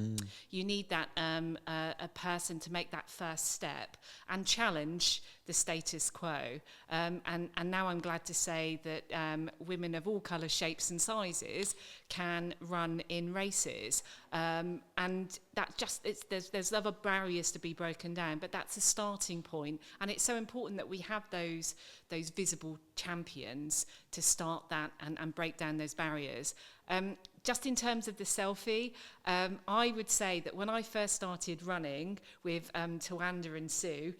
[SPEAKER 8] You need that a person to make that first step and challenge the status quo. And now I'm glad to say that women of all colours, shapes and sizes can run in races. And that just, there's other barriers to be broken down, but that's a starting point. And it's so important that we have those visible champions to start that and break down those barriers. Just in terms of the selfie, I would say that when I first started running with Tawanda and Sue,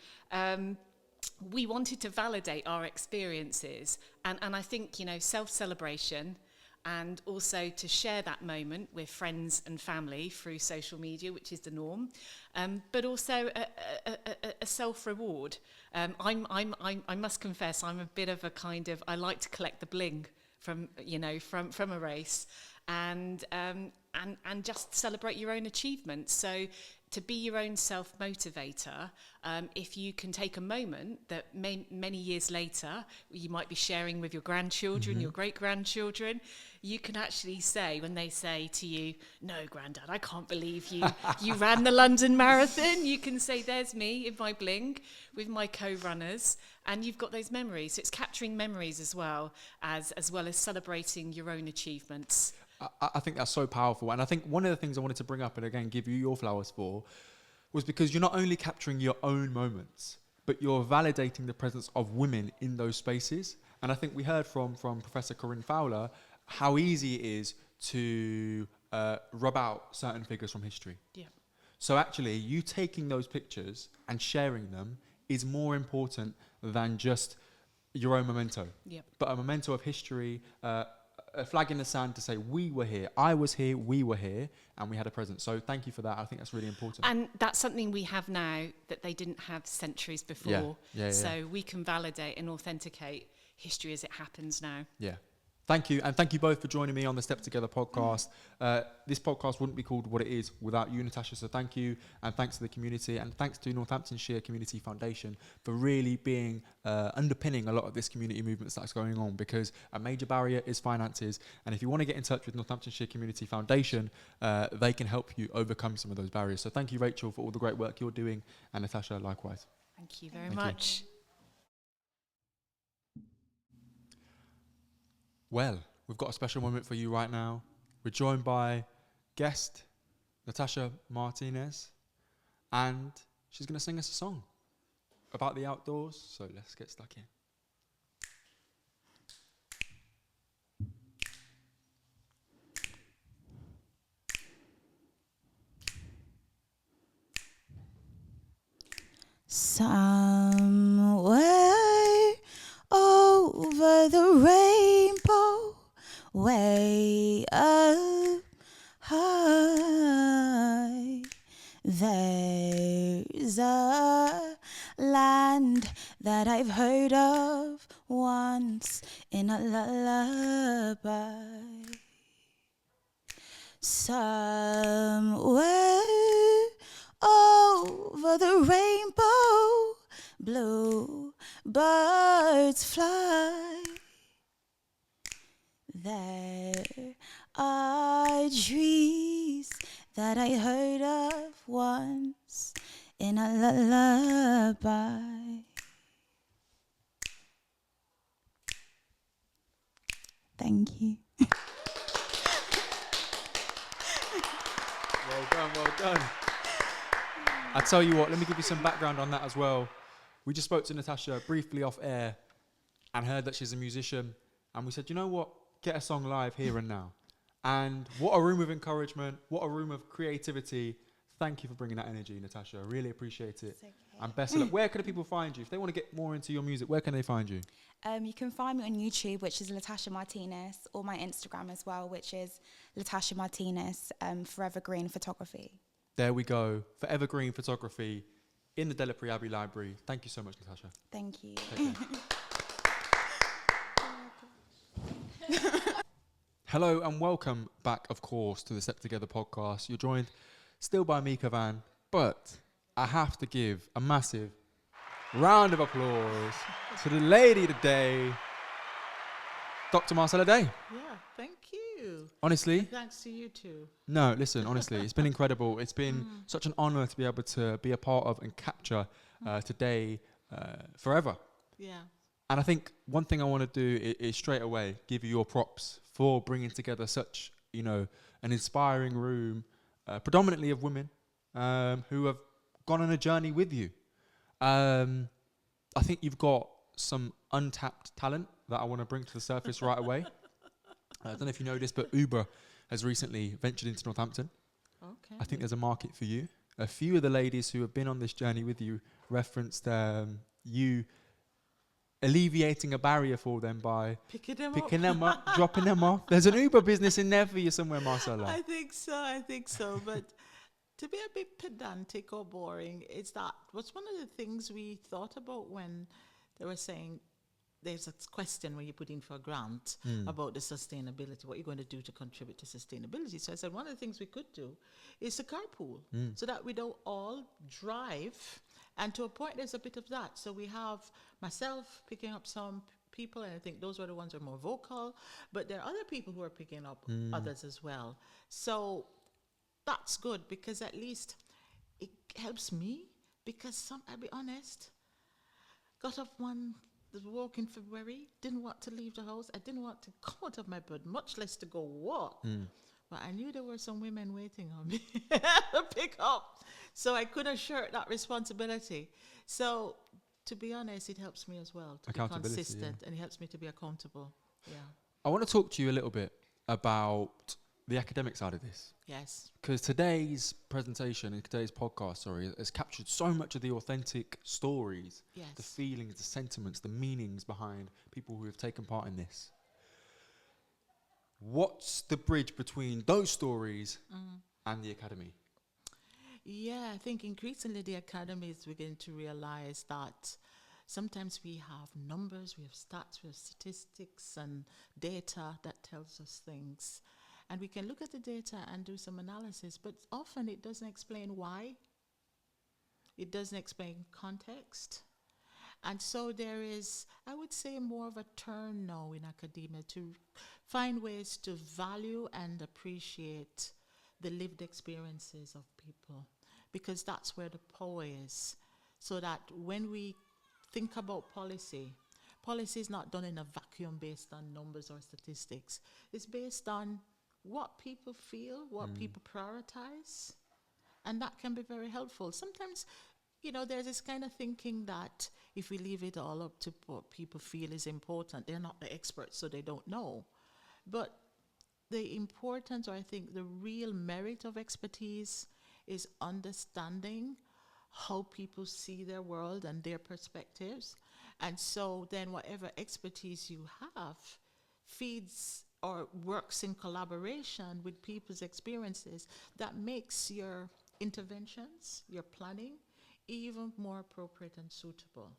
[SPEAKER 8] we wanted to validate our experiences. And I think, self-celebration and also to share that moment with friends and family through social media, which is the norm, but also a self-reward. I must confess, I'm a bit of a kind of, I like to collect the bling from a race, and just celebrate your own achievements. So to be your own self-motivator, if you can take a moment that many years later you might be sharing with your grandchildren, your great-grandchildren, you can actually say, when they say to you, "No, Grandad, I can't believe you ran the London Marathon," you can say, "There's me in my bling with my co-runners," and you've got those memories. So it's capturing memories as well as celebrating your own achievements.
[SPEAKER 1] I think that's so powerful. And I think one of the things I wanted to bring up, and again, give you your flowers for, was because you're not only capturing your own moments, but you're validating the presence of women in those spaces. And I think we heard from Professor Corinne Fowler how easy it is to rub out certain figures from history.
[SPEAKER 5] Yeah.
[SPEAKER 1] So actually, you taking those pictures and sharing them is more important than just your own memento.
[SPEAKER 5] Yep.
[SPEAKER 1] But a memento of history, a flag in the sand to say we were here, I was here, we were here, and we had a presence. So thank you for that. I think that's really important.
[SPEAKER 8] And that's something we have now that they didn't have centuries before.
[SPEAKER 1] Yeah.
[SPEAKER 8] So we can validate and authenticate history as it happens now.
[SPEAKER 1] Yeah. Thank you. And thank you both for joining me on the Step Together podcast. This podcast wouldn't be called what it is without you, Natasha. So thank you. And thanks to the community. And thanks to Northamptonshire Community Foundation for really being underpinning a lot of this community movements that's going on, because a major barrier is finances. And if you want to get in touch with Northamptonshire Community Foundation, they can help you overcome some of those barriers. So thank you, Rachel, for all the great work you're doing. And Natasha, likewise.
[SPEAKER 8] Thank you very much.
[SPEAKER 1] Well, we've got a special moment for you right now. We're joined by guest Natasha Martinez, and she's going to sing us a song about the outdoors. So let's get stuck in.
[SPEAKER 3] Somewhere over the rainbow, way up high, there's a land that I've heard of once in a lullaby. Somewhere over the rainbow, blue birds fly. There are trees that I heard of once in a lullaby. Thank you.
[SPEAKER 1] Well done, well done. I tell you what, let me give you some background on that as well. We just spoke to Natasha briefly off air and heard that she's a musician. And we said, you know what? Get a song live here and now. And what a room of encouragement. What a room of creativity. Thank you for bringing that energy, Natasha. I really appreciate it.
[SPEAKER 3] Okay.
[SPEAKER 1] And best of luck. Where can people find you? If they want to get more into your music, where can they find you?
[SPEAKER 3] You can find me on YouTube, which is Latasha Martinez, or my Instagram as well, which is Latasha Martinez, Forever Green Photography.
[SPEAKER 1] There we go. For Evergreen Photography in the Delapré Abbey Library. Thank you so much, Natasha.
[SPEAKER 3] Thank you.
[SPEAKER 1] Take care. Hello and welcome back, of course, to the Step Together podcast. You're joined still by me, Kavan, but I have to give a massive round of applause to the lady today, Dr. Marcella Daye.
[SPEAKER 9] Yeah, thank you.
[SPEAKER 1] Honestly,
[SPEAKER 9] And thanks to you too.
[SPEAKER 1] no, listen, honestly, it's been incredible. It's been such an honor to be able to be a part of and capture today forever.
[SPEAKER 9] Yeah.
[SPEAKER 1] And I think one thing I want to do is straight away give you your props for bringing together such, an inspiring room, predominantly of women who have gone on a journey with you. I think you've got some untapped talent that I want to bring to the surface right away. I don't know if you know this, but Uber has recently ventured into Northampton.
[SPEAKER 9] Okay.
[SPEAKER 1] I think there's a market for you. A few of the ladies who have been on this journey with you referenced you alleviating a barrier for them by
[SPEAKER 9] Picking
[SPEAKER 1] them up, dropping them off. There's an Uber business in there for you somewhere, Marcella.
[SPEAKER 9] I think so. But to be a bit pedantic or boring, it's that was one of the things we thought about when they were saying there's a question when you put in for a grant about the sustainability, what you're going to do to contribute to sustainability. So I said one of the things we could do is to carpool so that we don't all drive. And to a point, there's a bit of that. So we have myself picking up some people, and I think those were the ones who are more vocal. But there are other people who are picking up others as well. So that's good because at least it helps me because I'll be honest, got up one walk in February, didn't want to leave the house. I didn't want to come out of my bed, much less to go walk. But I knew there were some women waiting on me to pick up. So I couldn't shirk that responsibility. So to be honest, it helps me as well to be consistent and it helps me to be accountable. Yeah.
[SPEAKER 1] I want to talk to you a little bit about the academic side of this.
[SPEAKER 9] Yes.
[SPEAKER 1] Because today's presentation and today's podcast, has captured so much of the authentic stories,
[SPEAKER 9] Yes.
[SPEAKER 1] the feelings, the sentiments, the meanings behind people who have taken part in this. What's the bridge between those stories and the academy?
[SPEAKER 9] Yeah, I think increasingly the academy is beginning to realize that sometimes we have numbers, we have stats, we have statistics and data that tells us things. And we can look at the data and do some analysis, but often it doesn't explain why. It doesn't explain context. And so there is, I would say, more of a turn now in academia to find ways to value and appreciate the lived experiences of people, because that's where the power is. So that when we think about policy is not done in a vacuum based on numbers or statistics. It's based on what people feel, what people prioritize, and that can be very helpful. Sometimes, there's this kind of thinking that if we leave it all up to what people feel is important, they're not the experts, so they don't know. But the importance, or I think the real merit of expertise, is understanding how people see their world and their perspectives. And so then whatever expertise you have feeds or works in collaboration with people's experiences that makes your interventions, your planning, even more appropriate and suitable.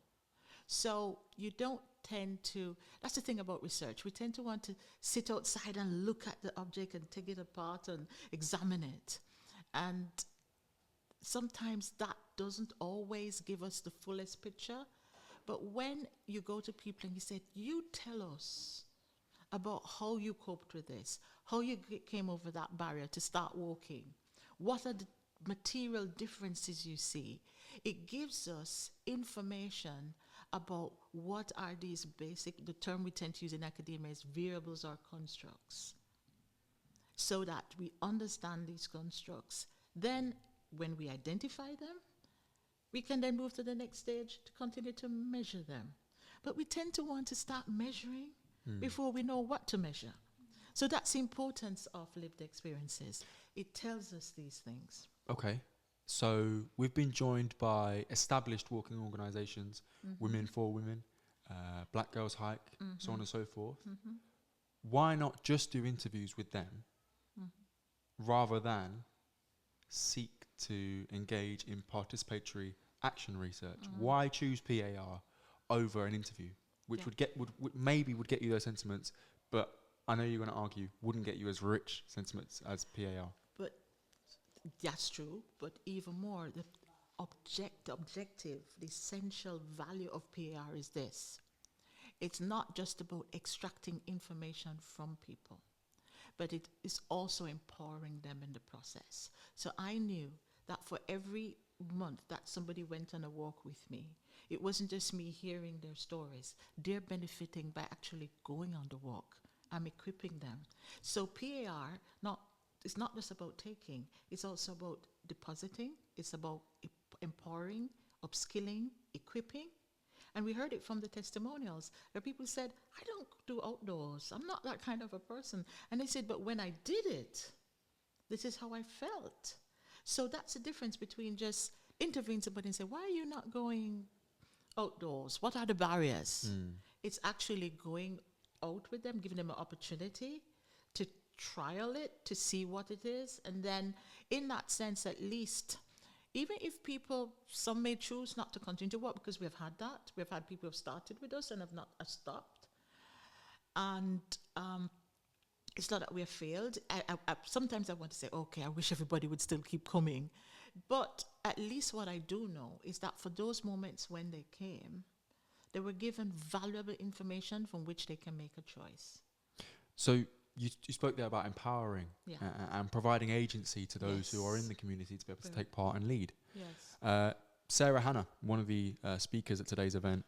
[SPEAKER 9] So you don't tend to, that's the thing about research, we tend to want to sit outside and look at the object and take it apart and examine it. And sometimes that doesn't always give us the fullest picture. But when you go to people and you say, you tell us about how you coped with this, how you came over that barrier to start walking, what are the material differences you see, it gives us information about what are these basic, the term we tend to use in academia is variables or constructs, so that we understand these constructs. Then when we identify them, we can then move to the next stage to continue to measure them. But we tend to want to start measuring before we know what to measure. So that's the importance of lived experiences. It tells us these things.
[SPEAKER 1] Okay. So we've been joined by established walking organisations, Women for Women, Black Girls Hike, so on and so forth. Why not just do interviews with them rather than seek to engage in participatory action research? Why choose PAR over an interview, which would get you those sentiments, but I know you're going to argue wouldn't get you as rich sentiments as PAR.
[SPEAKER 9] But that's true. But even more, the objective, the essential value of PAR is this: it's not just about extracting information from people, but it is also empowering them in the process. So I knew that for every month that somebody went on a walk with me, it wasn't just me hearing their stories. They're benefiting by actually going on the walk. I'm equipping them. So PAR, it's not just about taking, it's also about depositing, it's about empowering, upskilling, equipping. And we heard it from the testimonials where people said, I don't do outdoors. I'm not that kind of a person. And they said, but when I did it, this is how I felt. So that's the difference between just interviewing somebody and say, why are you not going outdoors? What are the barriers? It's actually going out with them, giving them an opportunity to trial it, to see what it is. And then in that sense, at least, even if some may choose not to continue to work, because we've had that. We've had people who have started with us and have not stopped. And it's not that we have failed. Sometimes I want to say, okay, I wish everybody would still keep coming. But at least what I do know is that for those moments when they came, they were given valuable information from which they can make a choice.
[SPEAKER 1] So you spoke there about empowering and providing agency to those who are in the community to be able to take part and lead.
[SPEAKER 9] Yes.
[SPEAKER 1] Sarah Hannah, one of the speakers at today's event,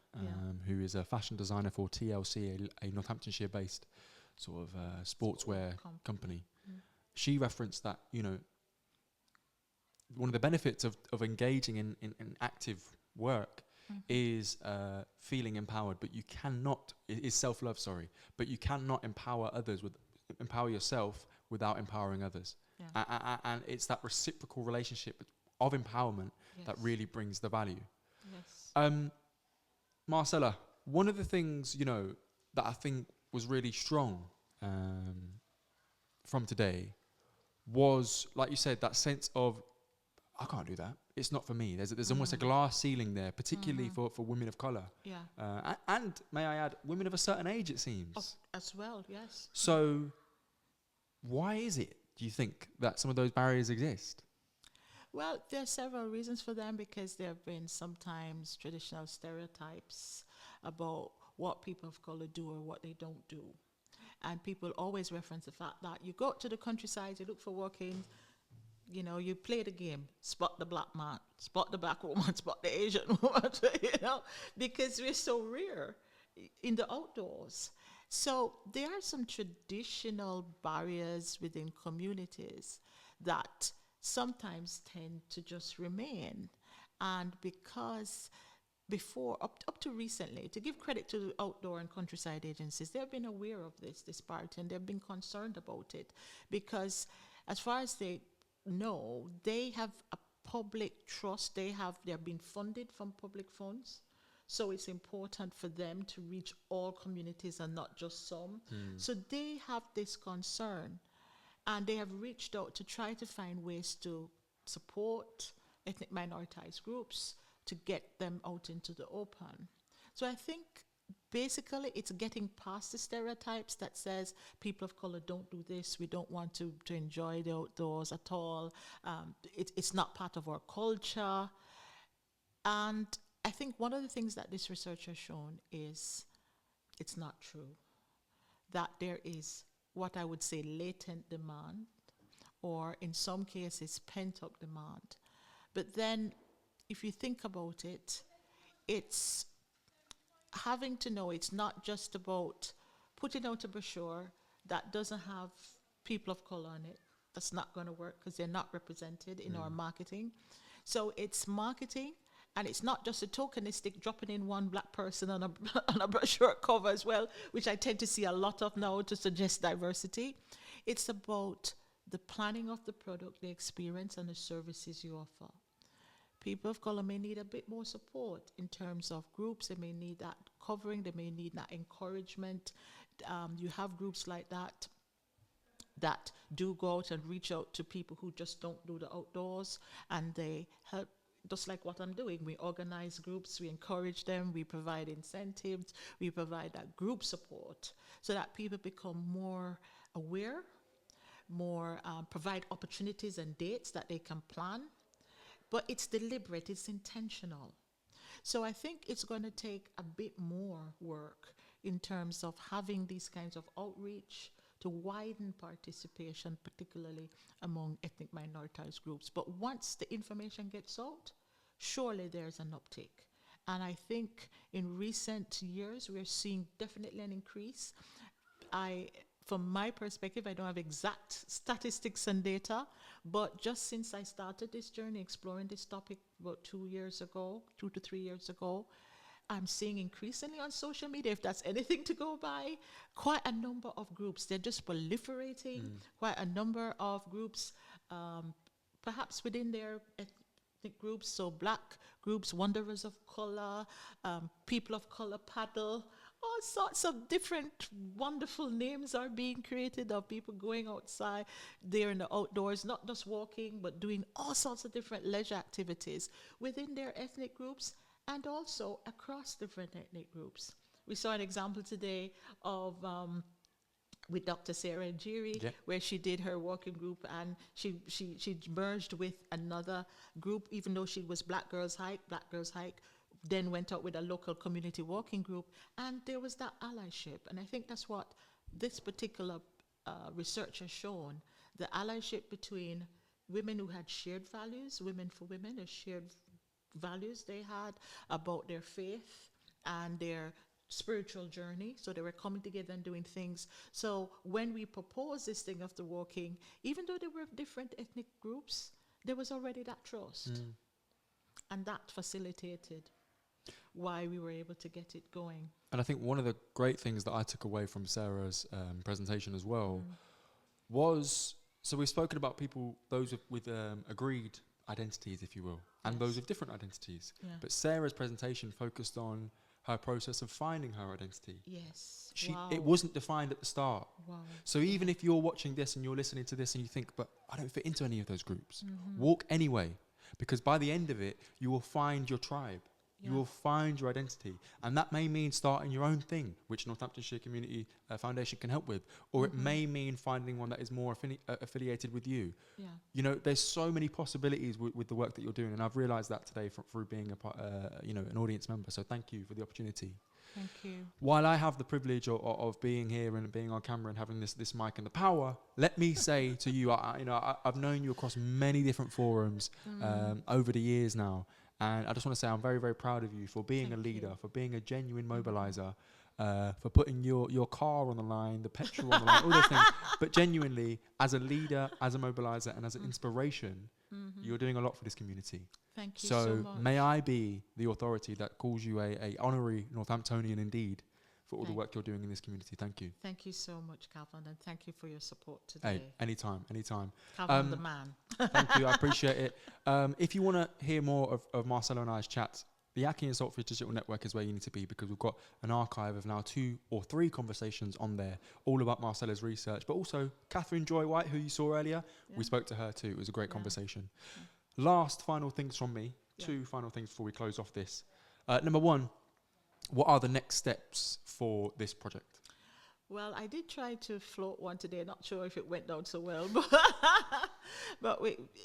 [SPEAKER 1] who is a fashion designer for TLC, a Northamptonshire-based sort of sportswear company. She referenced that, one of the benefits of engaging in active work is feeling empowered, but you cannot, is self-love, but you cannot empower others empower yourself without empowering others.
[SPEAKER 9] Yeah.
[SPEAKER 1] And it's that reciprocal relationship of empowerment that really brings the value.
[SPEAKER 9] Yes.
[SPEAKER 1] Marcella, one of the things, you know, that I think was really strong from today was, like you said, that sense of, I can't do that. It's not for me. There's almost a glass ceiling there, particularly for women of colour.
[SPEAKER 9] Yeah.
[SPEAKER 1] And may I add, women of a certain age, it seems.
[SPEAKER 9] As well, yes.
[SPEAKER 1] So why is it, do you think, that some of those barriers exist?
[SPEAKER 9] Well, there are several reasons for them, because there have been sometimes traditional stereotypes about what people of color do or what they don't do. And people always reference the fact that you go to the countryside, you look for working, you know, you play the game, spot the black man, spot the black woman, spot the Asian woman, you know, because we're so rare in the outdoors. So there are some traditional barriers within communities that sometimes tend to just remain. And because before, up to recently, to give credit to the outdoor and countryside agencies, they've been aware of this disparity and they've been concerned about it, because as far as they know, they have a public trust. They're being funded from public funds. So it's important for them to reach all communities and not just some. So they have this concern, and they have reached out to try to find ways to support ethnic minoritized groups to get them out into the open. So I think basically it's getting past the stereotypes that says people of color don't do this, we don't want to enjoy the outdoors at all, it's not part of our culture. And I think one of the things that this research has shown is it's not true, that there is what I would say latent demand, or in some cases pent-up demand. But then if you think about it, it's having to know it's not just about putting out a brochure that doesn't have people of color on it. That's not going to work because they're not represented in our marketing. So it's marketing, and it's not just a tokenistic dropping in one black person on a brochure cover as well, which I tend to see a lot of now to suggest diversity. It's about the planning of the product, the experience, and the services you offer. People of color may need a bit more support in terms of groups. They may need that covering. They may need that encouragement. You have groups like that do go out and reach out to people who just don't do the outdoors, and they help, just like what I'm doing. We organize groups, we encourage them, we provide incentives, we provide that group support so that people become more aware, more provide opportunities and dates that they can plan. But it's deliberate, it's intentional. So I think it's going to take a bit more work in terms of having these kinds of outreach to widen participation, particularly among ethnic minoritized groups. But once the information gets out, surely there's an uptake. And I think in recent years, we're seeing definitely an increase. From my perspective, I don't have exact statistics and data, but just since I started this journey exploring this topic about 2 to 3 years ago, I'm seeing increasingly on social media, if that's anything to go by, quite a number of groups. They're just proliferating, quite a number of groups, perhaps within their ethnic groups, so black groups, wanderers of color, people of color paddle, all sorts of different wonderful names are being created of people going outside there in the outdoors, not just walking, but doing all sorts of different leisure activities within their ethnic groups and also across different ethnic groups. We saw an example today of with Dr. Sarah Njiri, where she did her walking group, and she merged with another group, even though she was Black Girls Hike, then went out with a local community walking group, and there was that allyship. And I think that's what this particular research has shown, the allyship between women who had shared values, women for women, the shared values they had about their faith and their spiritual journey. So they were coming together and doing things. So when we proposed this thing of the walking, even though there were different ethnic groups, there was already that trust. And that facilitated. why we were able to get it going.
[SPEAKER 1] And I think one of the great things that I took away from Sarah's presentation as well was, so we've spoken about people, those with agreed identities, if you will, and those with different identities.
[SPEAKER 9] Yeah.
[SPEAKER 1] But Sarah's presentation focused on her process of finding her identity.
[SPEAKER 9] Yes.
[SPEAKER 1] It wasn't defined at the start.
[SPEAKER 9] Wow.
[SPEAKER 1] So even if you're watching this and you're listening to this and you think, but I don't fit into any of those groups, walk anyway, because by the end of it, you will find your tribe. You will find your identity. And that may mean starting your own thing, which Northamptonshire Community Foundation can help with. Or it may mean finding one that is more affiliated with you.
[SPEAKER 9] Yeah.
[SPEAKER 1] You know, there's so many possibilities with the work that you're doing. And I've realised that today through being an audience member. So thank you for the opportunity.
[SPEAKER 9] Thank you.
[SPEAKER 1] While I have the privilege of being here and being on camera and having this mic and the power, let me say to you, I've known you across many different forums over the years now. And I just want to say I'm very, very proud of you for being a leader, for being a genuine mobiliser, for putting your car on the line, the petrol on the line, all those things. But genuinely, as a leader, as a mobiliser, and as an inspiration, you're doing a lot for this community.
[SPEAKER 9] Thank you so much.
[SPEAKER 1] May I be the authority that calls you a honorary Northamptonian indeed for all the work you're doing in this community. Thank you.
[SPEAKER 9] Thank you so much, Calvin, and thank you for your support today.
[SPEAKER 1] Hey, anytime.
[SPEAKER 9] Calvin, the man.
[SPEAKER 1] Thank you, I appreciate it. If you want to hear more of Marcella and I's chats, the akhi&saltfish Digital Network is where you need to be, because we've got an archive of now 2 or 3 conversations on there, all about Marcella's research, but also Catherine Joy White, who you saw earlier. We spoke to her too. It was a great conversation. Final things from me. 2 final things before we close off this. Number 1, what are the next steps for this project?
[SPEAKER 9] Well, I did try to float one today. Not sure if it went down so well, but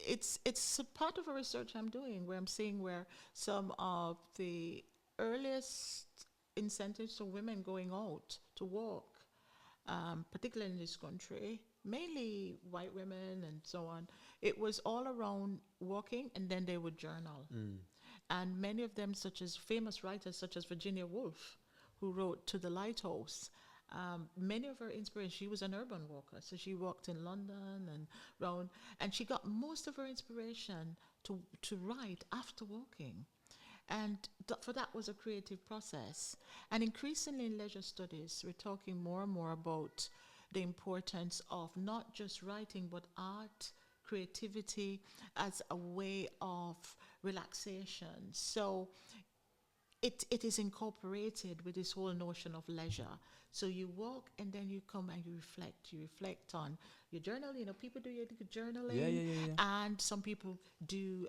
[SPEAKER 9] it's a part of a research I'm doing, where I'm seeing where some of the earliest incentives for women going out to walk, particularly in this country, mainly white women and so on, it was all around walking, and then they would journal. And many of them, such as famous writers such as Virginia Woolf, who wrote To the Lighthouse, many of her inspiration, she was an urban walker, so she walked in London and round, and she got most of her inspiration to write after walking. And for that was a creative process. And increasingly in leisure studies, we're talking more and more about the importance of not just writing, but art, creativity as a way of relaxation. So it is incorporated with this whole notion of leisure. So you walk and then you come and you reflect. You reflect on your journal. You know, people do your journaling. And some people do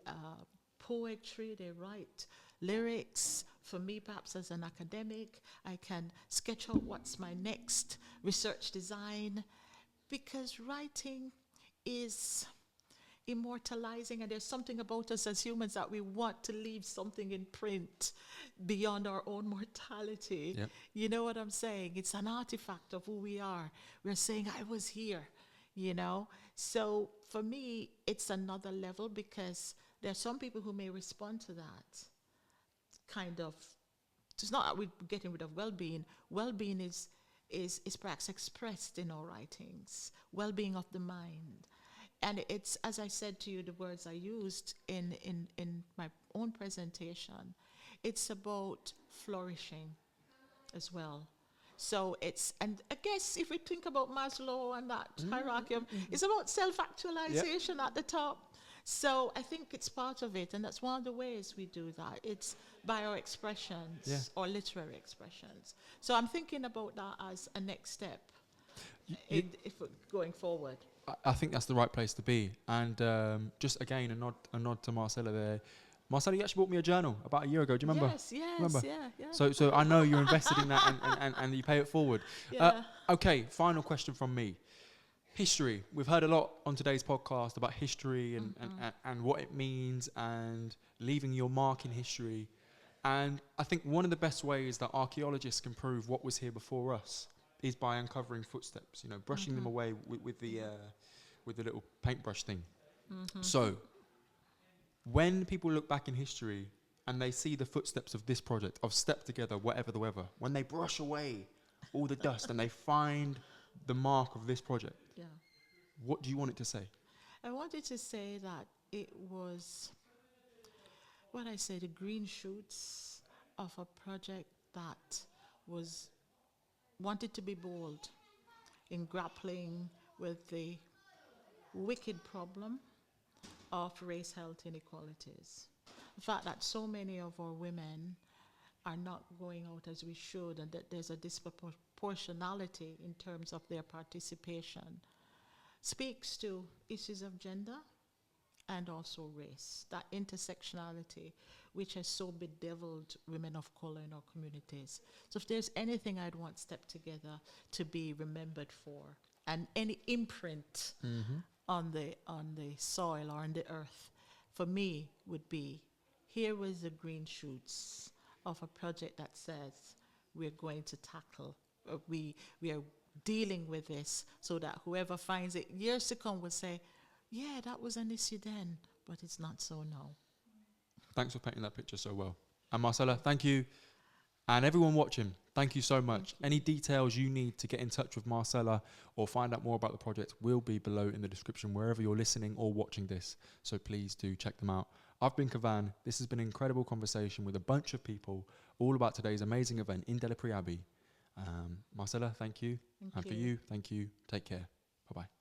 [SPEAKER 9] poetry. They write lyrics. For me, perhaps as an academic, I can sketch out what's my next research design, because writing is immortalizing, and there's something about us as humans that we want to leave something in print beyond our own mortality. You know what I'm saying? It's an artifact of who we are. We're saying, I was here, you know? So for me, it's another level, because there are some people who may respond to that kind of, it's not that we're getting rid of well-being. Well-being is perhaps expressed in our writings, well-being of the mind. And it's, as I said to you, the words I used in my own presentation, it's about flourishing as well. So it's, and I guess if we think about Maslow and that hierarchy, it's about self-actualization at the top. So I think it's part of it, and that's one of the ways we do that. It's by our expressions or literary expressions. So I'm thinking about that as a next step if we're going forward.
[SPEAKER 1] I think that's the right place to be. And just again, a nod to Marcella there. Marcella, you actually bought me a journal about a year ago. Do you remember?
[SPEAKER 9] Yes,
[SPEAKER 1] remember?
[SPEAKER 9] yeah.
[SPEAKER 1] So I know you're invested in that and you pay it forward. Okay, final question from me. History. We've heard a lot on today's podcast about history and what it means and leaving your mark in history. And I think one of the best ways that archaeologists can prove what was here before us is by uncovering footsteps, you know, brushing them away with the little paintbrush thing. So when people look back in history and they see the footsteps of this project, of Step Together, whatever the weather, when they brush away all the dust and they find the mark of this project, what do you want it to say?
[SPEAKER 9] I wanted to say that it was, what I say, the green shoots of a project that wanted to be bold in grappling with the wicked problem of race health inequalities. The fact that so many of our women are not going out as we should, and that there's a disproportionality in terms of their participation, speaks to issues of gender and also race, that intersectionality which has so bedeviled women of color in our communities. So if there's anything I'd want Step Together to be remembered for, and any imprint on the soil or on the earth, for me would be, here was the green shoots of a project that says we're going to tackle, we are dealing with this, so that whoever finds it years to come will say, yeah, that was an issue then, but it's not so now.
[SPEAKER 1] Thanks for painting that picture so well. And Marcella, thank you. And everyone watching, thank you so much. Any details you need to get in touch with Marcella or find out more about the project will be below in the description wherever you're listening or watching this. So please do check them out. I've been Kavan. This has been an incredible conversation with a bunch of people all about today's amazing event in Delapré Abbey. Marcella, thank you.
[SPEAKER 9] Thank
[SPEAKER 1] And
[SPEAKER 9] you.
[SPEAKER 1] for you, thank you. Take care. Bye-bye.